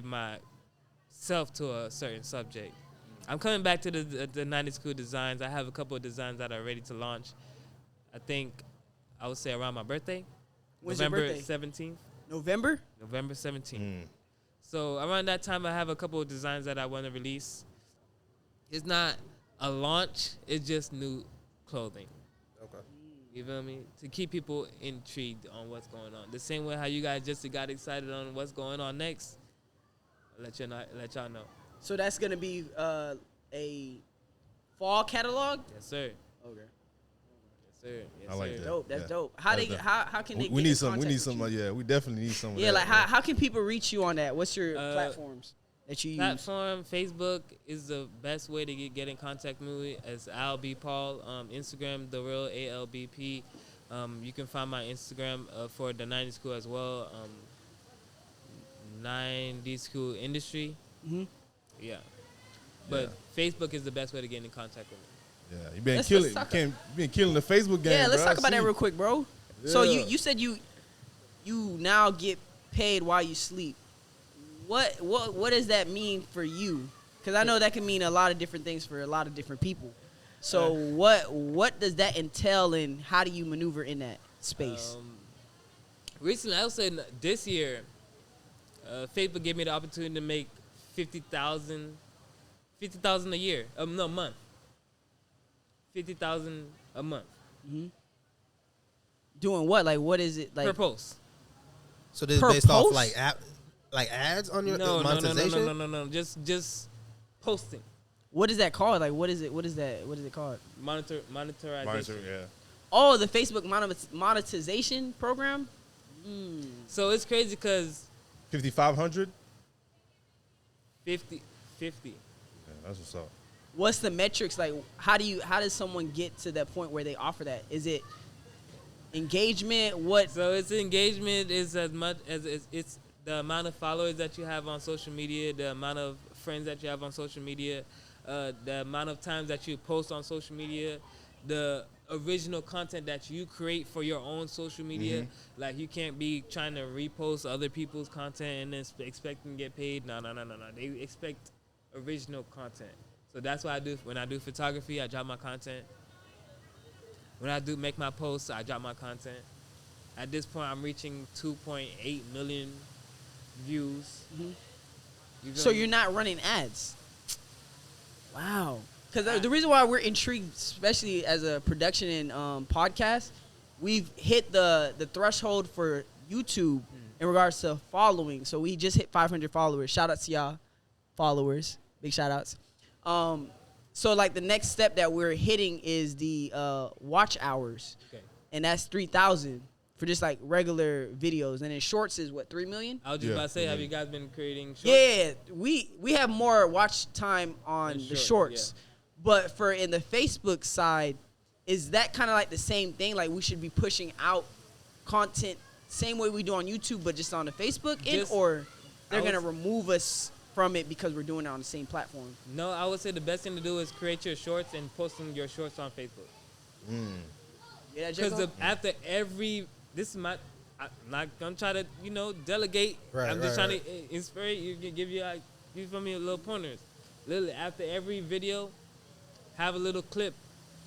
myself to a certain subject. I'm coming back to the 90s cool designs. I have a couple of designs that are ready to launch. I think I would say around my birthday. When's your November birthday? 17th. November? November 17th. So around that time, I have a couple of designs that I want to release. It's not a launch. It's just new clothing. Okay. You feel me? To keep people intrigued on what's going on. The same way how you guys just got excited on what's going on next. I'll let y'all know. So that's gonna be a fall catalog. Yes, sir. Okay. Yes, sir. Yes, I like sir. that. Dope. That's Yeah. dope. How That's they dope. how can they? We get need in some. We contact need with some. you? Yeah, we definitely need some. Of Yeah, that, like bro. how can people reach you on that? What's your platforms that you use? Platform, Facebook is the best way to get in contact with me. As Al B Paul. Instagram, the real ALBP. You can find my Instagram for the 90s School as well. 90s School Industry. Yeah. But Facebook is the best way to get in contact with me. Yeah, you been Let's killing. talk- You been killing the Facebook game. Yeah, let's bro. talk about I that see. real quick, bro. So Yeah. you said you now get paid while you sleep. What does that mean for you? Because I know that can mean a lot of different things for a lot of different people. So what does that entail, and how do you maneuver in that space? Recently, I would say this year, Facebook gave me the opportunity to make 50,000 a year. No, month. 50,000 a month Doing what? Like, what is it like? per post. So this is Per based off post? like ads on your No, monetization? no. Just posting. What is that called? Like, what is it? What is that? What is it called? Monetization. Monitor, yeah. Oh, the Facebook monetization program. So it's crazy because 5,500. 50. Yeah, that's what's up. What's the metrics like? How does someone get to that point where they offer that? Is it engagement? What? So it's engagement is as much as it's the amount of followers that you have on social media, the amount of friends that you have on social media, the amount of times that you post on social media, the original content that you create for your own social media. Like you can't be trying to repost other people's content and then expecting to get paid. No. They expect original content. So that's what I do. When I do photography, I drop my content. When I do make my posts, I drop my content. At this point, I'm reaching 2.8 million views. So you're not running ads? Wow. Because the reason why we're intrigued, especially as a production and podcast, we've hit the threshold for YouTube in regards to following. So we just hit 500 followers. Shout out to y'all followers. Big shout outs. So like the next step that we're hitting is the watch hours. Okay. And that's 3,000 for just like regular videos. And then shorts is what, 3 million? I was just about to say, have you guys been creating shorts? Yeah, we have more watch time on the shorts. But for in the Facebook side, is that kind of like the same thing? Like we should be pushing out content same way we do on YouTube, but just on the Facebook end, or they're going to remove us from it because we're doing it on the same platform? No, I would say the best thing to do is create your shorts and posting your shorts on Facebook. Yeah, Because after every, this is my, I'm not gonna try to, delegate. Right, I'm just right, trying to inspire you, give you, like, you feel me, little pointers. Literally, after every video, have a little clip.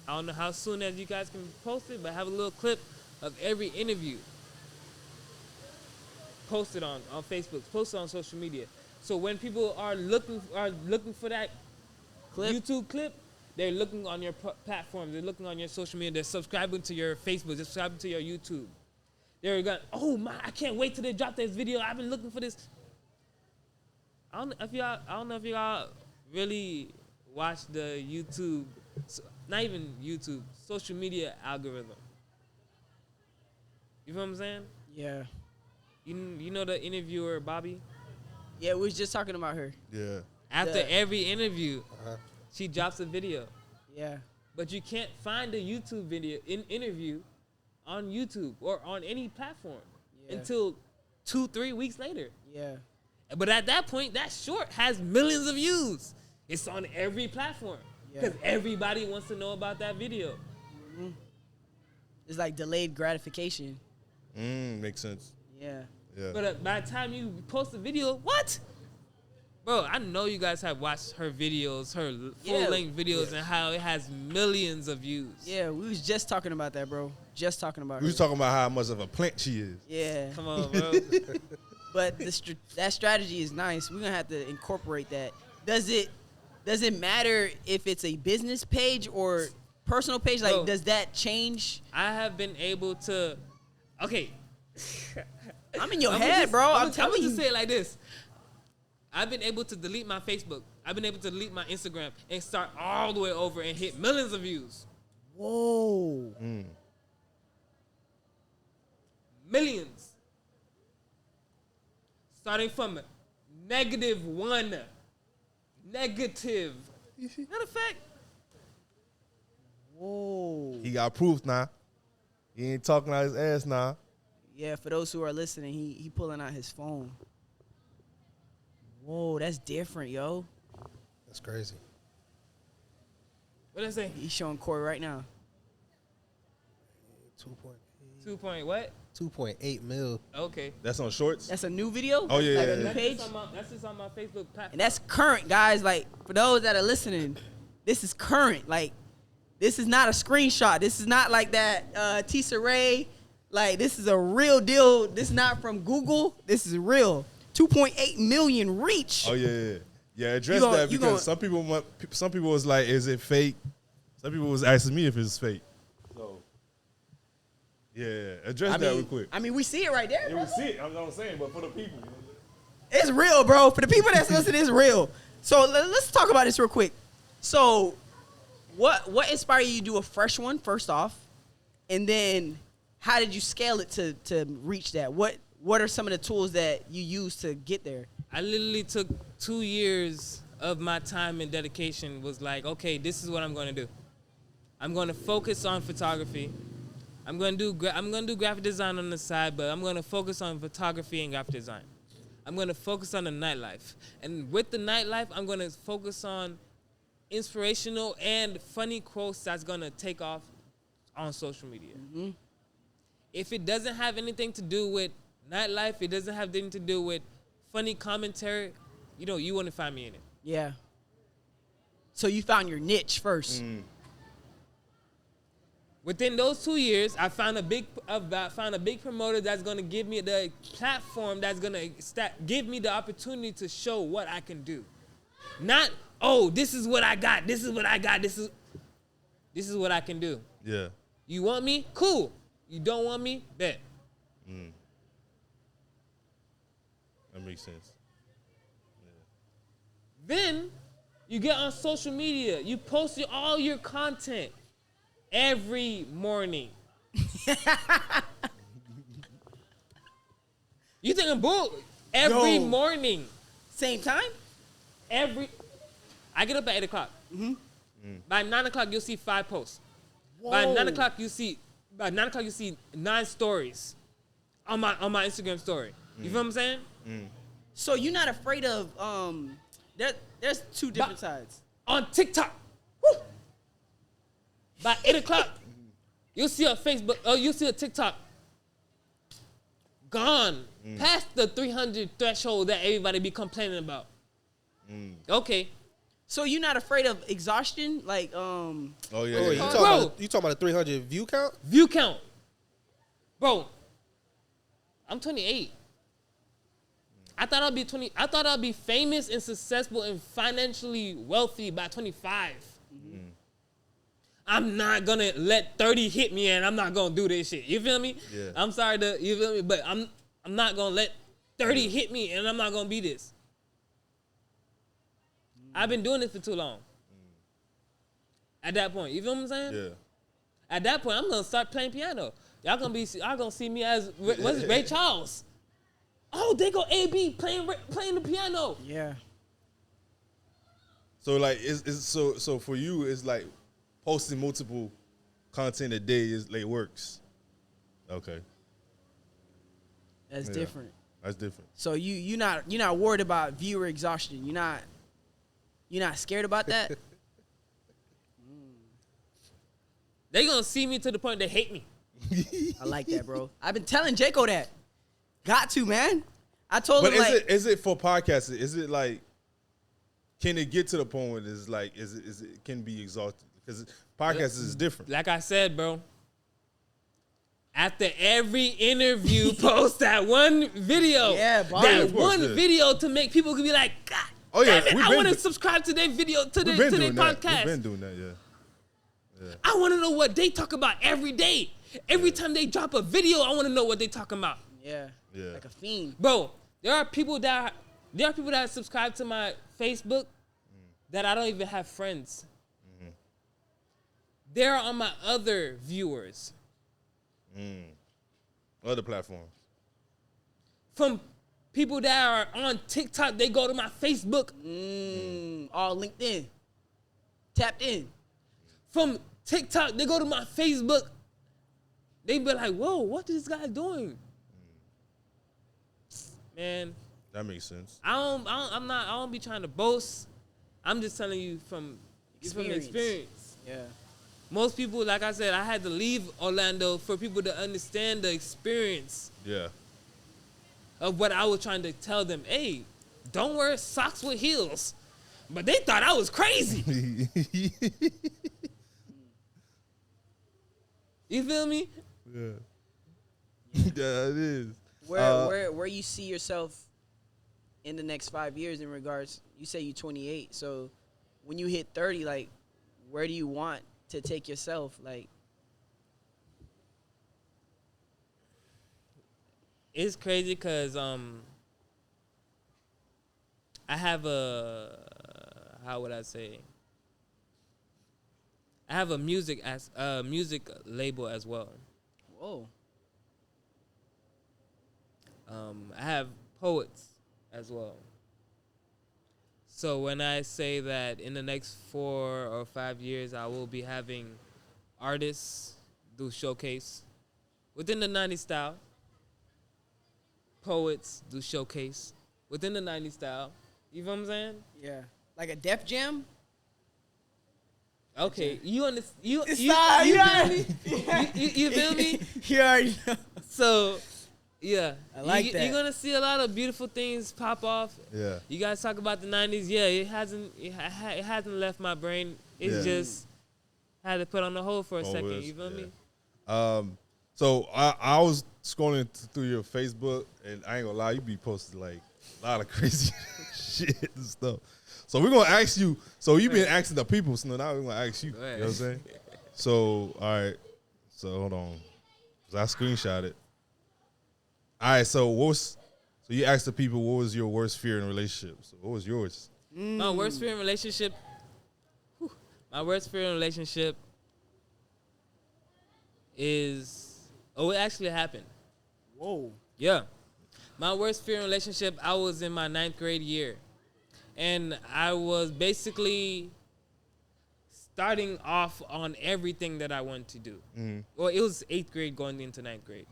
I don't know how soon as you guys can post it, but have a little clip of every interview. Post it on Facebook, post it on social media. So when people are looking for that YouTube clip, they're looking on your platforms, they're looking on your social media, they're subscribing to your Facebook, they're subscribing to your YouTube. They're going, oh my, I can't wait till they drop this video. I've been looking for this. I don't know if y'all really watch the YouTube, not even YouTube, social media algorithm. You know what I'm saying? Yeah. You know the interviewer Bobby? Yeah, we was just talking about her. Yeah. After every interview, Uh-huh. she drops a video. Yeah. But you can't find a YouTube video interview on YouTube or on any platform until 2-3 weeks later. Yeah. But at that point, that short has millions of views. It's on every platform because everybody wants to know about that video. It's like delayed gratification. Makes sense. Yeah. Yeah. But by the time you post the video, what? Bro, I know you guys have watched her videos, her full-length videos, and how it has millions of views. Yeah, we was just talking about that, bro. Just talking about We was talking about how much of a plant she is. Yeah. Come on, bro. But that strategy is nice. We're going to have to incorporate that. Does it matter if it's a business page or personal page? Like, Bro, does that change? I have been able to, okay. I'm in your head, bro. I'm telling gonna you. just say it like this. I've been able to delete my Facebook. I've been able to delete my Instagram and start all the way over and hit millions of views. Whoa. Millions. Starting from -1. Negative. Matter of fact, Whoa. He got proof now. He ain't talking out his ass now. Yeah, for those who are listening, he pulling out his phone. Whoa, that's different, yo. That's crazy. what did I say? He's showing Corey right now. 2.8. 2 point what? 2.8 mil. Okay. That's on shorts? That's a new video? Oh, yeah, Like yeah, a new yeah. page? That's just on my Facebook platform. And that's current, guys. Like, for those that are listening, this is current. Like, this is not a screenshot. This is not like that Tissa Rae Like, this is a real deal. This is not from Google. This is real. 2.8 million reach. Oh yeah. Address You gon- that you because gon- some people was like, is it fake? Some people was asking me if it's fake. So yeah, address that real quick. I mean, we see it right there. Yeah, Bro. we see it. I'm not saying, but for the people, It's real, bro. For the people that's listening, it's real. So let's talk about this real quick. So, what inspired you to do a fresh one first off, and then how did you scale it to reach that? What are some of the tools that you use to get there? I literally took 2 years of my time and dedication. Was like, okay, this is what I'm going to do. I'm going to focus on photography. I'm going to do graphic design on the side, but I'm going to focus on photography and graphic design. I'm going to focus on the nightlife. And with the nightlife, I'm going to focus on inspirational and funny quotes that's going to take off on social media. Mm-hmm. If it doesn't have anything to do with nightlife, it doesn't have anything to do with funny commentary, you want to find me in it. Yeah. So you found your niche first. Within those 2 years, I found a big promoter that's going to give me the platform that's going to give me the opportunity to show what I can do. Not, oh, this is what I got. This is what I got. This is what I can do. yeah. You want me? Cool. You don't want me? Bet. That makes sense. Then you get on social media. You post all your content every morning. You think I'm bull? Every morning. Same time? I get up at 8 o'clock. By 9 o'clock, you'll see 5 posts. Whoa. By 9 o'clock, you see 9 stories on my Instagram story. You feel what I'm saying? So you're not afraid of there's two different sides. On TikTok. Woo! By 8 o'clock, you'll see a Facebook, you'll see a TikTok gone past the 300 threshold that everybody be complaining about. Okay. So you're not afraid of exhaustion? Like, Oh yeah. You talking about a 300 view count? View count. Bro, I'm 28. I thought I'd be famous and successful and financially wealthy by 25. I'm not gonna let 30 hit me and I'm not gonna do this shit. You feel me? Yeah. I'm sorry you feel me? But I'm not gonna let 30 hit me and I'm not gonna be this. I've been doing this for too long. At that point, you feel what I'm saying? Yeah. At that point, I'm gonna start playing piano. Y'all gonna see me as what's it, Ray Charles. Oh, they go AB playing the piano. yeah. So like, so for you, it's like posting multiple content a day is like works. Okay. That's Yeah. different. That's different. So you're not worried about viewer exhaustion. You're not scared about that? They gonna see me to the point they hate me. I like that, bro. I've been telling Jaco that. Got to, man. I told But him like is it for podcasts? Is it like, can it get to the point where it's like, is it can be exhausted? Because podcasts is different. Like I said, bro. After every interview, post that one video. Yeah, bro. That Of course, one yeah. video to make people be like, God Oh, yeah, damn it, we've I been want to do- subscribe to their video, to We've their been doing that. podcast. We've been doing that, yeah. I want to know what they talk about every day. Every time they drop a video, I want to know what they talking about. yeah, Yeah. like a fiend. Bro, there are people that subscribe to my Facebook that I don't even have friends. They're on my other viewers. Other platforms. From people that are on TikTok, they go to my Facebook. All LinkedIn. Tapped in. From TikTok, they go to my Facebook. They be like, whoa, what is this guy doing? Man, That makes sense. I don't be trying to boast. I'm just telling you from experience. Yeah. Most people, like I said, I had to leave Orlando for people to understand the experience Yeah. of what I was trying to tell them. Hey, don't wear socks with heels. But they thought I was crazy. You feel me? Yeah. Yeah, it is. Where you see yourself in the next 5 years in regards? You say you 28, so when you hit 30, like, where do you want to take yourself? Like, It's crazy because I have how would I say? I have a music label as well. whoa, I have poets as well. So when I say that in the next 4 or 5 years, I will be having artists do showcase within the 90s style. Poets do showcase within the 90s style. You feel what I'm saying? yeah, like a Def Jam. Okay, you understand? You Stop, you you feel me? You feel me? You already know. So, yeah, I like that. You're gonna see a lot of beautiful things pop off. Yeah. You guys talk about the '90s. Yeah, it hasn't left my brain. It's Yeah. just had to put on the hold for a second. Always, You feel me? So I was scrolling through your Facebook, and I ain't gonna lie, you be posting like a lot of crazy shit and stuff. So we're gonna ask you. So you've been asking the people, so now we're gonna ask you. You know what I'm saying? So all right. So hold on, 'cause I screenshot it. All right. So you asked the people what was your worst fear in a relationship. So what was yours? My worst fear in relationship. My worst fear in relationship is it actually happened. Whoa. Yeah. My worst fear in relationship, I was in my 9th grade year. And I was basically starting off on everything that I wanted to do. Well, it was 8th grade going into 9th grade.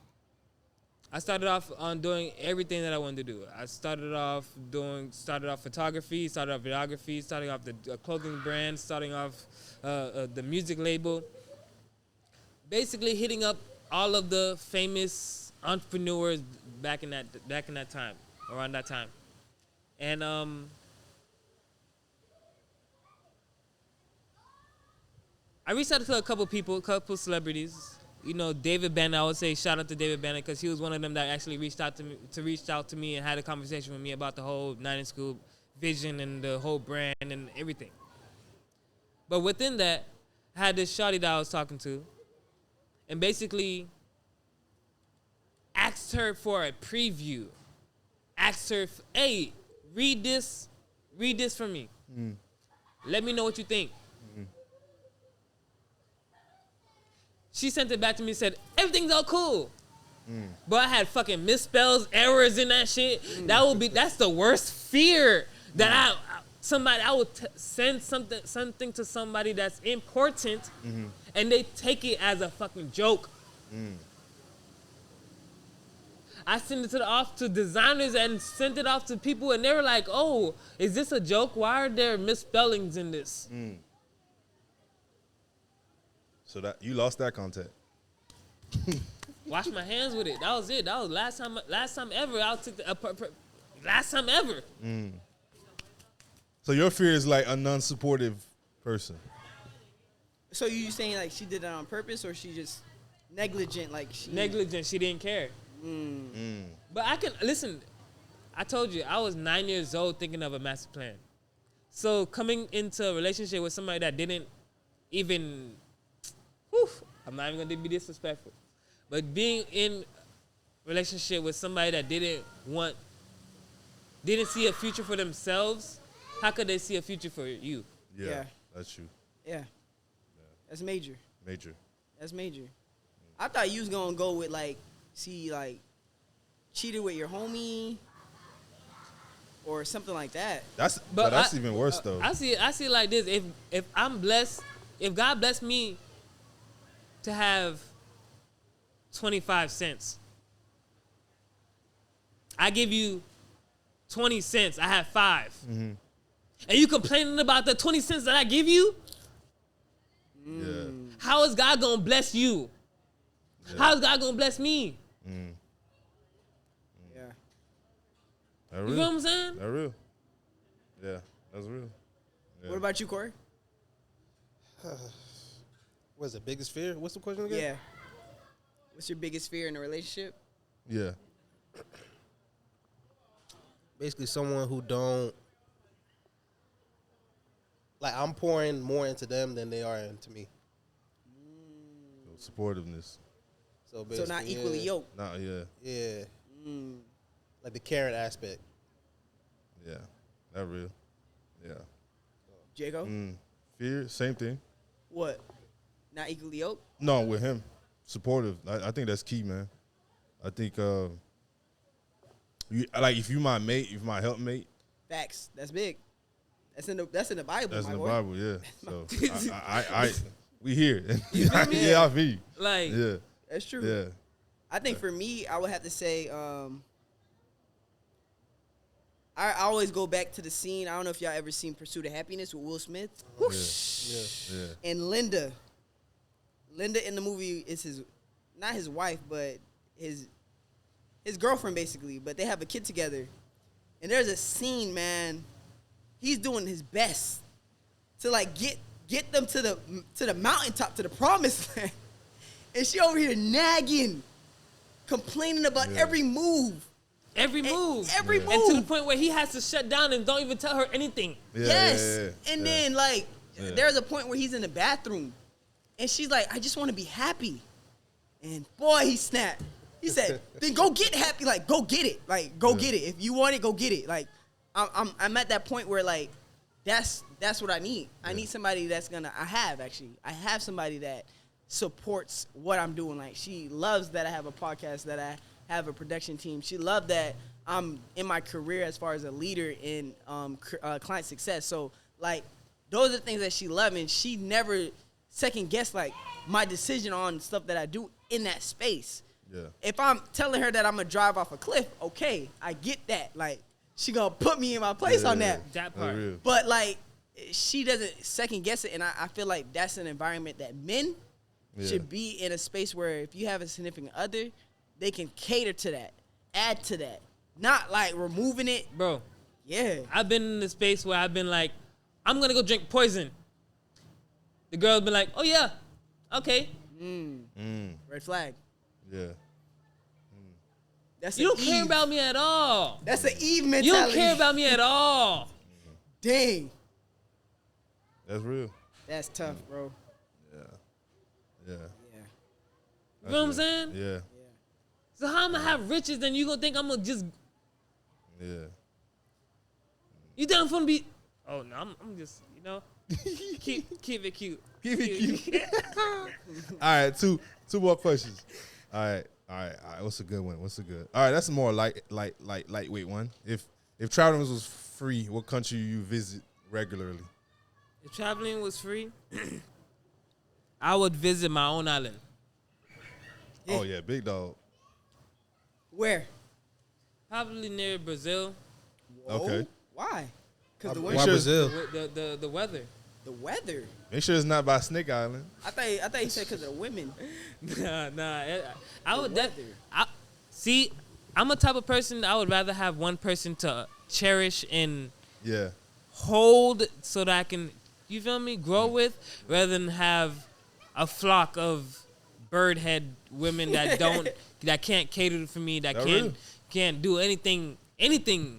I started off on doing everything that I wanted to do. I started off photography, started off videography, starting off the clothing brand, starting off the music label. Basically hitting up all of the famous entrepreneurs back in that time, around that time. And I reached out to a couple celebrities. You know, David Banner. I would say shout out to David Banner because he was one of them that actually reached out to me and had a conversation with me about the whole 90s School vision and the whole brand and everything. But within that, I had this shawty that I was talking to, and basically asked her for a preview. Asked her, hey, read this for me. Let me know what you think. She sent it back to me and said, everything's all cool. But I had fucking misspells, errors in that shit. That's the worst fear that I would send something to somebody that's important and they take it as a fucking joke. I sent it off to designers and sent it off to people and they were like, oh, is this a joke? Why are there misspellings in this? So that you lost that contact. Wash my hands with it. That was it. That was last time ever. I took last time ever. So your fear is like a non-supportive person. So you saying like she did it on purpose or she just negligent? Like Negligent. She didn't care. But I can listen. I told you I was 9 years old thinking of a master plan. So coming into a relationship with somebody that didn't even, I'm not even gonna be disrespectful, but being in relationship with somebody that didn't see a future for themselves, how could they see a future for you? Yeah. That's true. Yeah. That's major. Major. That's major. I thought you was gonna go with like cheated with your homie or something like that. But that's even worse though. I see it like this. If I'm blessed, if God blessed me to have 25 cents, I give you 20 cents. I have 5. And you complaining about the 20 cents that I give you? Yeah. How is God gonna bless you? Yeah. How is God gonna bless me? Yeah. That You real. know what I'm saying? That real. Yeah, that's real. Yeah. What about you, Corey? What's the biggest fear? What's the question again? Yeah. What's your biggest fear in a relationship? Yeah. Basically, someone who don't like. I'm pouring more into them than they are into me. Supportiveness. So So basically, not equally yoked. Nah, yeah. Yeah. Like the caring aspect. Yeah. That real. Yeah. Jago, Fear, same thing. what? Not equally yoked? No, with him. Supportive. I think that's key, man. I think if you my mate, if my helpmate, Facts. That's big. That's in the Bible, that's my in the boy. Bible, yeah. So I we here. You feel me? Yeah, I feel you. Like, Yeah. That's true. Yeah. I think for me, I would have to say, I always go back to the scene. I don't know if y'all ever seen Pursuit of Happiness with Will Smith. Yeah. And Linda. Linda in the movie is not his wife, but his girlfriend basically. But they have a kid together. And there's a scene, man. He's doing his best to like get them to the mountaintop, to the promised land. And she over here nagging, complaining about every move. every move. Every And to the move. point where he has to shut down and don't even tell her anything. Yeah, Yes. yeah. And then like Yeah. there's a point where he's in the bathroom and she's like, I just want to be happy. And boy, he snapped. He said, then go get happy. Like, go get it. Like, go get it. If you want it, go get it. Like, I'm at that point where like that's what I need. I need somebody that's I have somebody that supports what I'm doing. Like, she loves that I have a podcast, that I have a production team. She loved that I'm in my career as far as a leader in client success. So like, those are the things that she loves, and she never second guessed like my decision on stuff that I do in that space. Yeah. If I'm telling her that I'm gonna drive off a cliff, okay, I get that. Like, she gonna put me in my place on that. That part. real. But like, she doesn't second guess it, and I feel like that's an environment that men should be in, a space where if you have a significant other, they can cater to that, add to that, not like removing it. Bro, Yeah. I've been in the space where I've been like, I'm going to go drink poison. The girl's been like, oh, yeah, okay. Red flag. Yeah. That's You an don't care Eve. about me at all. That's an Eve mentality. You don't care about me at all. Dang. That's real. That's tough, bro. Yeah. Yeah. You know what I'm saying? Yeah. So how I'm going to have riches and you going to think I'm going to just, Yeah. you think I'm going to be, oh, no, I'm just, you know, keep it cute. Keep it cute. All right, two more questions. All right. What's a good one? All right, that's a more lightweight one. If traveling was free, what country you visit regularly? If traveling was free, I would visit my own island. Oh yeah, big dog. Where? Probably near Brazil. Okay. Why? Because the Why winter, Brazil? The weather. the weather. Make sure it's not by Snake Island. I thought you said because of the women. Nah. I would. weather. See, I'm a type of person I would rather have one person to cherish and Yeah. hold so that I can, you feel me, grow with, rather than have a flock of bird head women that can't cater for me, that That real. can't do anything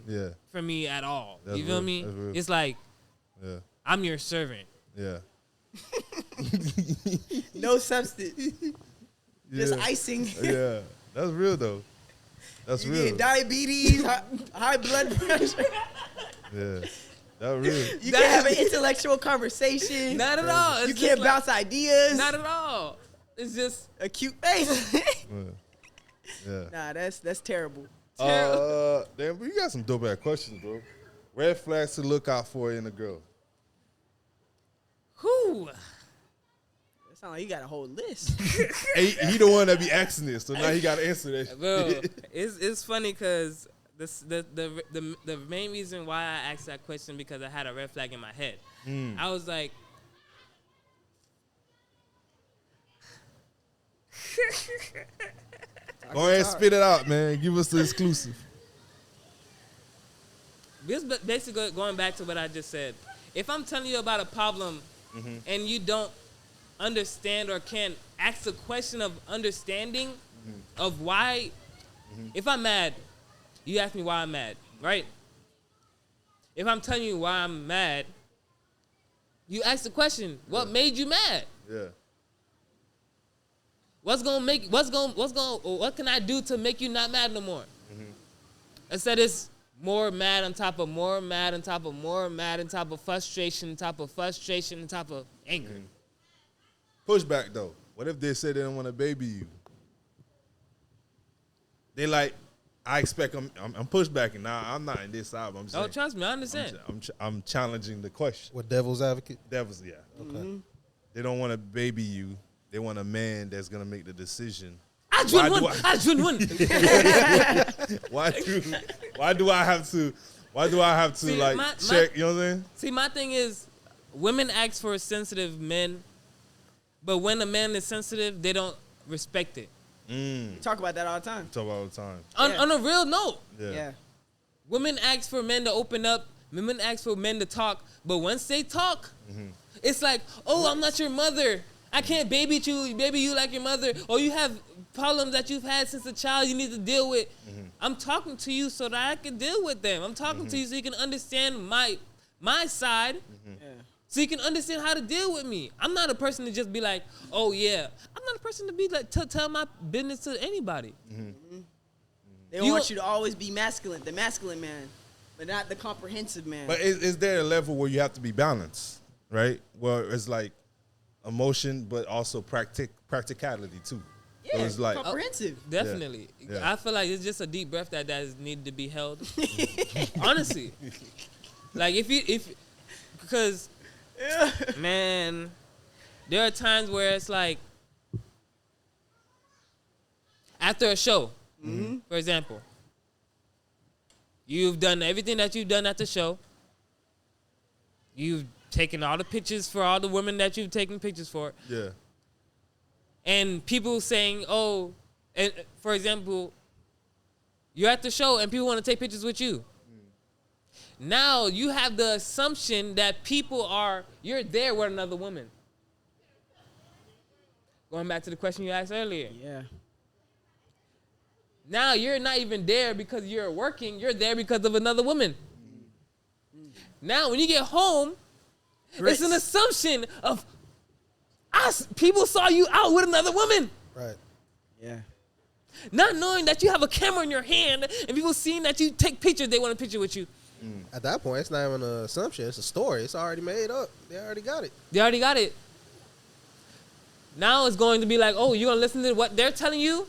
Yeah. for me at all. That's you feel real. me? That's real. It's like Yeah. I'm your servant. Yeah. No substance. Just Yeah. icing. Yeah. That's real though. That's You real. get diabetes, high blood pressure. Yeah. That's real. You can't have an intellectual conversation. Not at all. It's You just can't like- bounce ideas. Not at all. It's just A cute face. Yeah. Nah, that's terrible. Damn, you got some dope ass questions, bro. Red flags to look out for in a girl. whew. That sounds like you got a whole list. Hey, he the one that be asking this, so now he got to answer that. Bro, it's funny because the main reason why I asked that question because I had a red flag in my head. I was like, Go ahead and spit it out, man. Give us the exclusive. this basically going back to what I just said. If I'm telling you about a problem and you don't understand or can't ask a question of understanding of why If I'm mad, you ask me why I'm mad, right? If I'm telling you why I'm mad, you ask the question, what made you mad? Yeah. What can I do to make you not mad no more? Instead, it's more mad on top of more mad on top of more mad on top of frustration on top of frustration on top of anger. Pushback though. What if they say they don't want to baby you? They like, I expect I'm pushbacking. Now I'm not in this side. But I'm saying, Oh, trust me, I understand. I'm challenging the question. What devil's advocate? Devils, yeah. Okay. They don't want to baby you. They want a man that's gonna make the decision. I drew one. Why do I have to See, like check? You know what I'm saying? See, my thing is, women ask for sensitive men, but when a man is sensitive, they don't respect it. Talk about that all the time. Talk about all the time. On a real note, Yeah. women ask for men to open up. Women ask for men to talk, but once they talk, it's like, oh, I'm not your mother. I can't baby you like your mother. Or you have problems that you've had since a child you need to deal with. I'm talking to you so that I can deal with them. I'm talking to you so you can understand my side. So you can understand how to deal with me. I'm not a person to just be like, oh yeah. I'm not a person to be like to tell my business to anybody. They want you to always be masculine, the masculine man, but not the comprehensive man. But is there a level where you have to be balanced, right? Where it's like emotion, but also practicality too. yeah, So it's like comprehensive. Definitely. Yeah. I feel like it's just a deep breath that is needed to be held. Honestly. Like because man, there are times where it's like after a show, for example, you've done everything that you've done at the show. You've taken all the pictures for all the women that you've taken pictures for. yeah. And people saying, oh, and for example, you're at the show and people want to take pictures with you. Now you have the assumption that you're there with another woman. Going back to the question you asked earlier. Yeah. Now you're not even there because you're working. You're there because of another woman. Now when you get home, it's an assumption of people saw you out with another woman. Right. Yeah. Not knowing that you have a camera in your hand and people seeing that you take pictures, they want a picture with you. At that point, it's not even an assumption. It's a story. It's already made up. They already got it. Now it's going to be like, oh, you're going to listen to what they're telling you?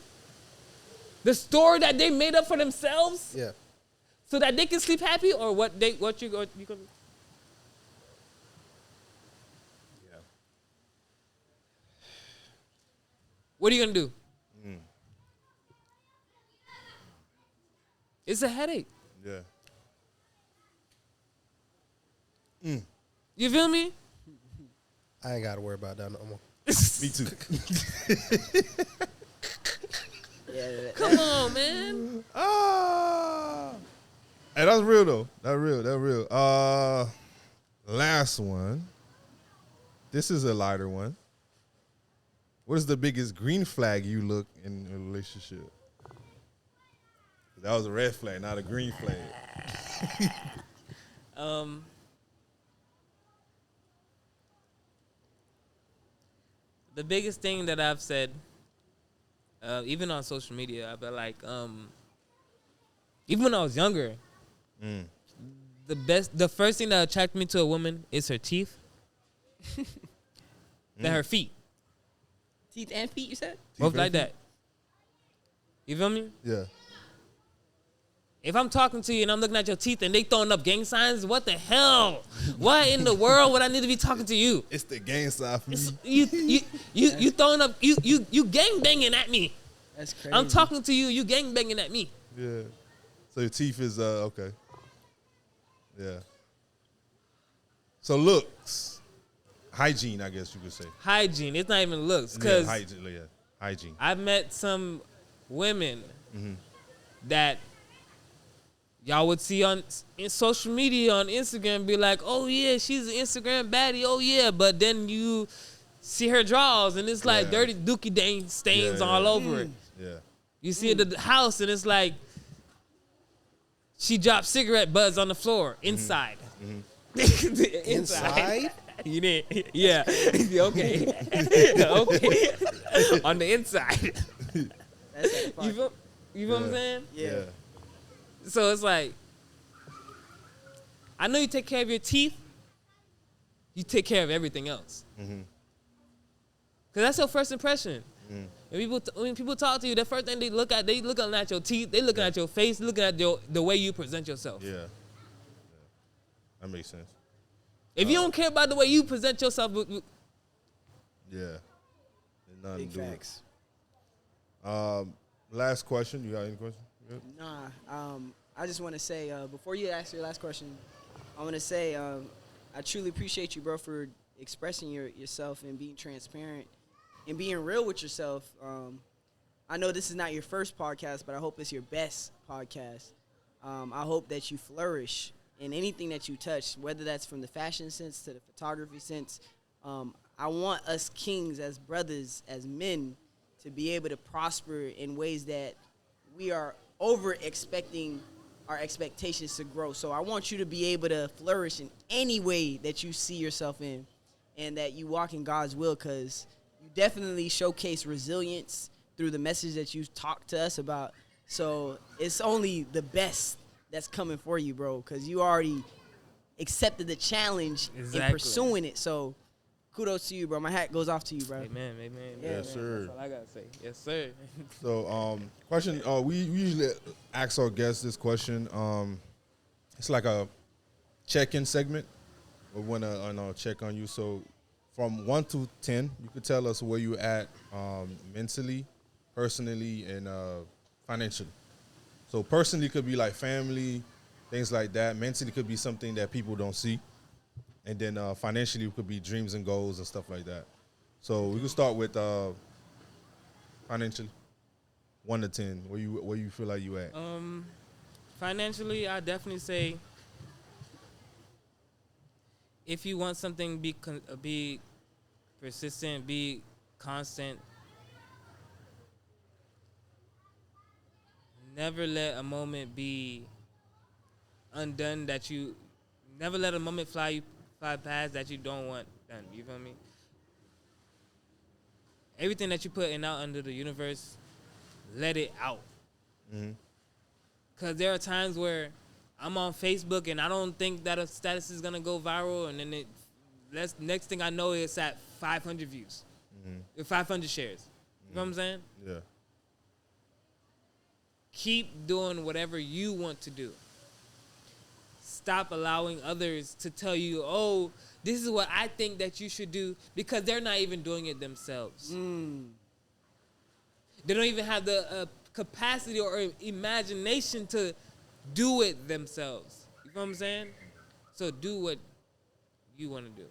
The story that they made up for themselves? Yeah. So that they can sleep happy, or what you going to... What are you going to do? It's a headache. Yeah. You feel me? I ain't got to worry about that no more. Me too. Come on, man. Hey, that's real though. That's real. Last one. This is a lighter one. What is the biggest green flag you look in a relationship? That was a red flag, not a green flag. The biggest thing that I've said, even on social media, I've been like, even when I was younger, the first thing that attracted me to a woman is her teeth, then her feet. Teeth and feet, you said? Both like that. You feel me? Yeah. If I'm talking to you and I'm looking at your teeth and they throwing up gang signs, what the hell? Why in the world would I need to be talking to you? It's the gang side for me. You throwing up you gang banging at me. That's crazy. I'm talking to you gang banging at me. Yeah. So your teeth is okay. Yeah. So looks, hygiene, I guess you could say. Hygiene. It's not even looks, because hygiene. I've met some women that y'all would see in social media on Instagram, be like, oh yeah, she's an Instagram baddie, oh yeah, but then you see her drawers and it's like dirty dookie stains all over it. Yeah. You see the house, and it's like she dropped cigarette butts on the floor inside. Inside? You didn't? Yeah. Okay. Okay. On the inside. You feel what I'm saying? Yeah. So it's like, I know you take care of your teeth. You take care of everything else. Because that's your first impression. When people talk to you, the first thing they looking at your teeth, they looking at your face, looking at the way you present yourself. Yeah. That makes sense. If you don't care about the way you present yourself, Yeah. Nothing Big to do with it. facts. Last question. You got any question? Good? Nah. I just want to say, before you ask your last question, I want to say I truly appreciate you, bro, for expressing yourself and being transparent and being real with yourself. I know this is not your first podcast, but I hope it's your best podcast. I hope that you flourish in anything that you touch, whether that's from the fashion sense to the photography sense. I want us kings as brothers, as men, to be able to prosper in ways that we are over expecting our expectations to grow. So I want you to be able to flourish in any way that you see yourself in, and that you walk in God's will, because you definitely showcase resilience through the message that you talked to us about. So it's only the best that's coming for you, bro, because you already accepted the challenge in Exactly. pursuing it. So kudos to you, bro. My hat goes off to you, bro. amen. Yes, sir. That's all I gotta say. Yes, sir. So, question. We usually ask our guests this question. It's like a check-in segment. We want to check on you. So, from 1 to 10, you could tell us where you at mentally, personally, and financially. So, personally could be like family, things like that. Mentally could be something that people don't see. And then financially it could be dreams and goals and stuff like that. So we can start with financially, 1 to 10. Where you feel like you at? Financially, I definitely say, if you want something, be persistent, be constant. Never let a moment be undone that you. Never let a moment fly past that you don't want done. You feel me? Everything that you put out under the universe, let it out. Because there are times where I'm on Facebook and I don't think that a status is going to go viral, and then next thing I know, it's at 500 views, 500 shares. You know what I'm saying? Yeah. Keep doing whatever you want to do. Stop allowing others to tell you, oh, this is what I think that you should do, because they're not even doing it themselves. They don't even have the capacity or imagination to do it themselves. You know what I'm saying? So do what you want to do.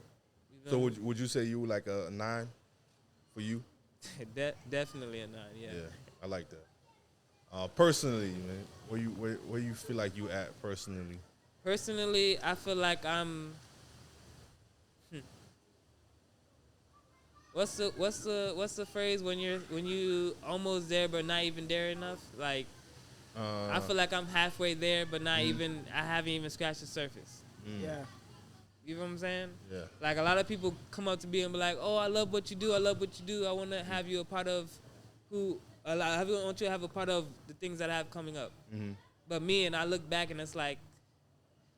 You So know what would you say you were like a 9 for you? Definitely a 9, yeah. Yeah, I like that. Personally, man, where you feel like you at personally? Personally, I feel like I'm. What's the phrase when you almost there but not even there enough? Like, I feel like I'm halfway there but not even. I haven't even scratched the surface. Yeah. You know what I'm saying? Yeah. Like, a lot of people come up to me and be like, "Oh, I love what you do. I love what you do. I want to have you a part of I want you to have a part of the things that I have coming up." But I look back and it's like,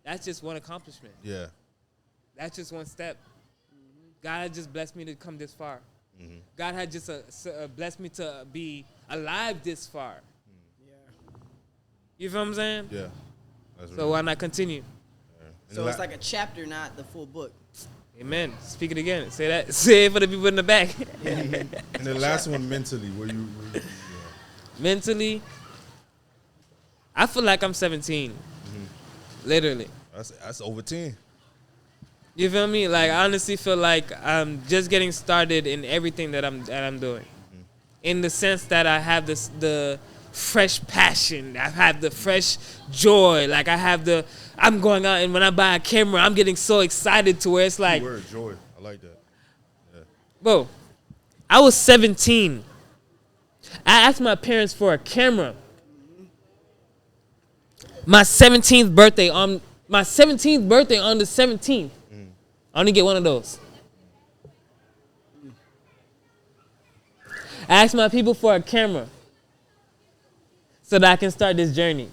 that's just one accomplishment. Yeah. That's just one step. God had just blessed me to come this far. God had just blessed me to be alive this far. Yeah. You feel what I'm saying? Yeah. That's So why not continue? And So the it's like a chapter, not the full book. Amen. Speak it again. Say that. Say it for the people in the back. and the last one, mentally, where you at? Mentally, I feel like I'm 17. Literally. That's over 10. You feel me? Like, I honestly feel like I'm just getting started in everything that I'm doing. In the sense that I have the fresh passion. I have the fresh joy. Like, I'm going out, and when I buy a camera, I'm getting so excited to where it's like, Word, joy. I like that. bro, I was 17. I asked my parents for a camera. My 17th birthday on the 17th. I only get one of those. I asked my people for a camera so that I can start this journey.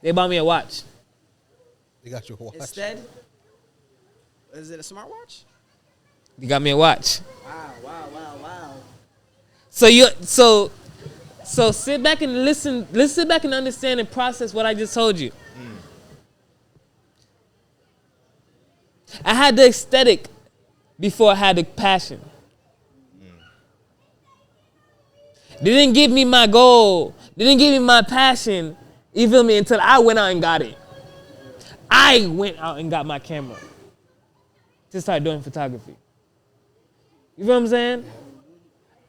They bought me a watch. They got your watch. Instead, is it a smartwatch? They got me a watch. Wow. So sit back and listen. Let's sit back and understand and process what I just told you. I had the aesthetic before I had the passion. They didn't give me my goal. They didn't give me my passion, you feel me, until I went out and got it. I went out and got my camera to start doing photography. You feel what I'm saying?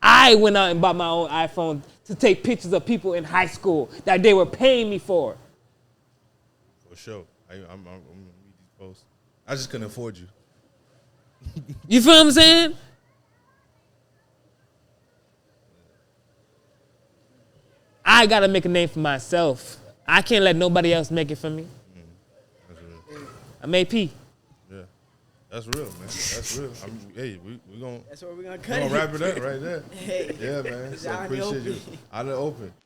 I went out and bought my own iPhone to take pictures of people in high school that they were paying me for. For sure. I'm gonna read these posts. I just couldn't afford you. You feel what I'm saying? I gotta make a name for myself. I can't let nobody else make it for me. That's real. I'm AP. Yeah. That's real, man. That's real. Hey, we gonna. That's where we're gonna We cut gonna it. wrap it up right there. Hey. Yeah, man. It's So out in the appreciate you. open. Out of the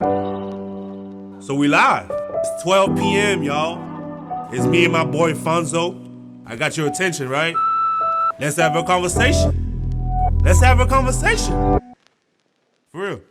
open. So we live. It's 12 p.m., y'all. It's me and my boy Fonzo. I got your attention, right? Let's have a conversation. For real.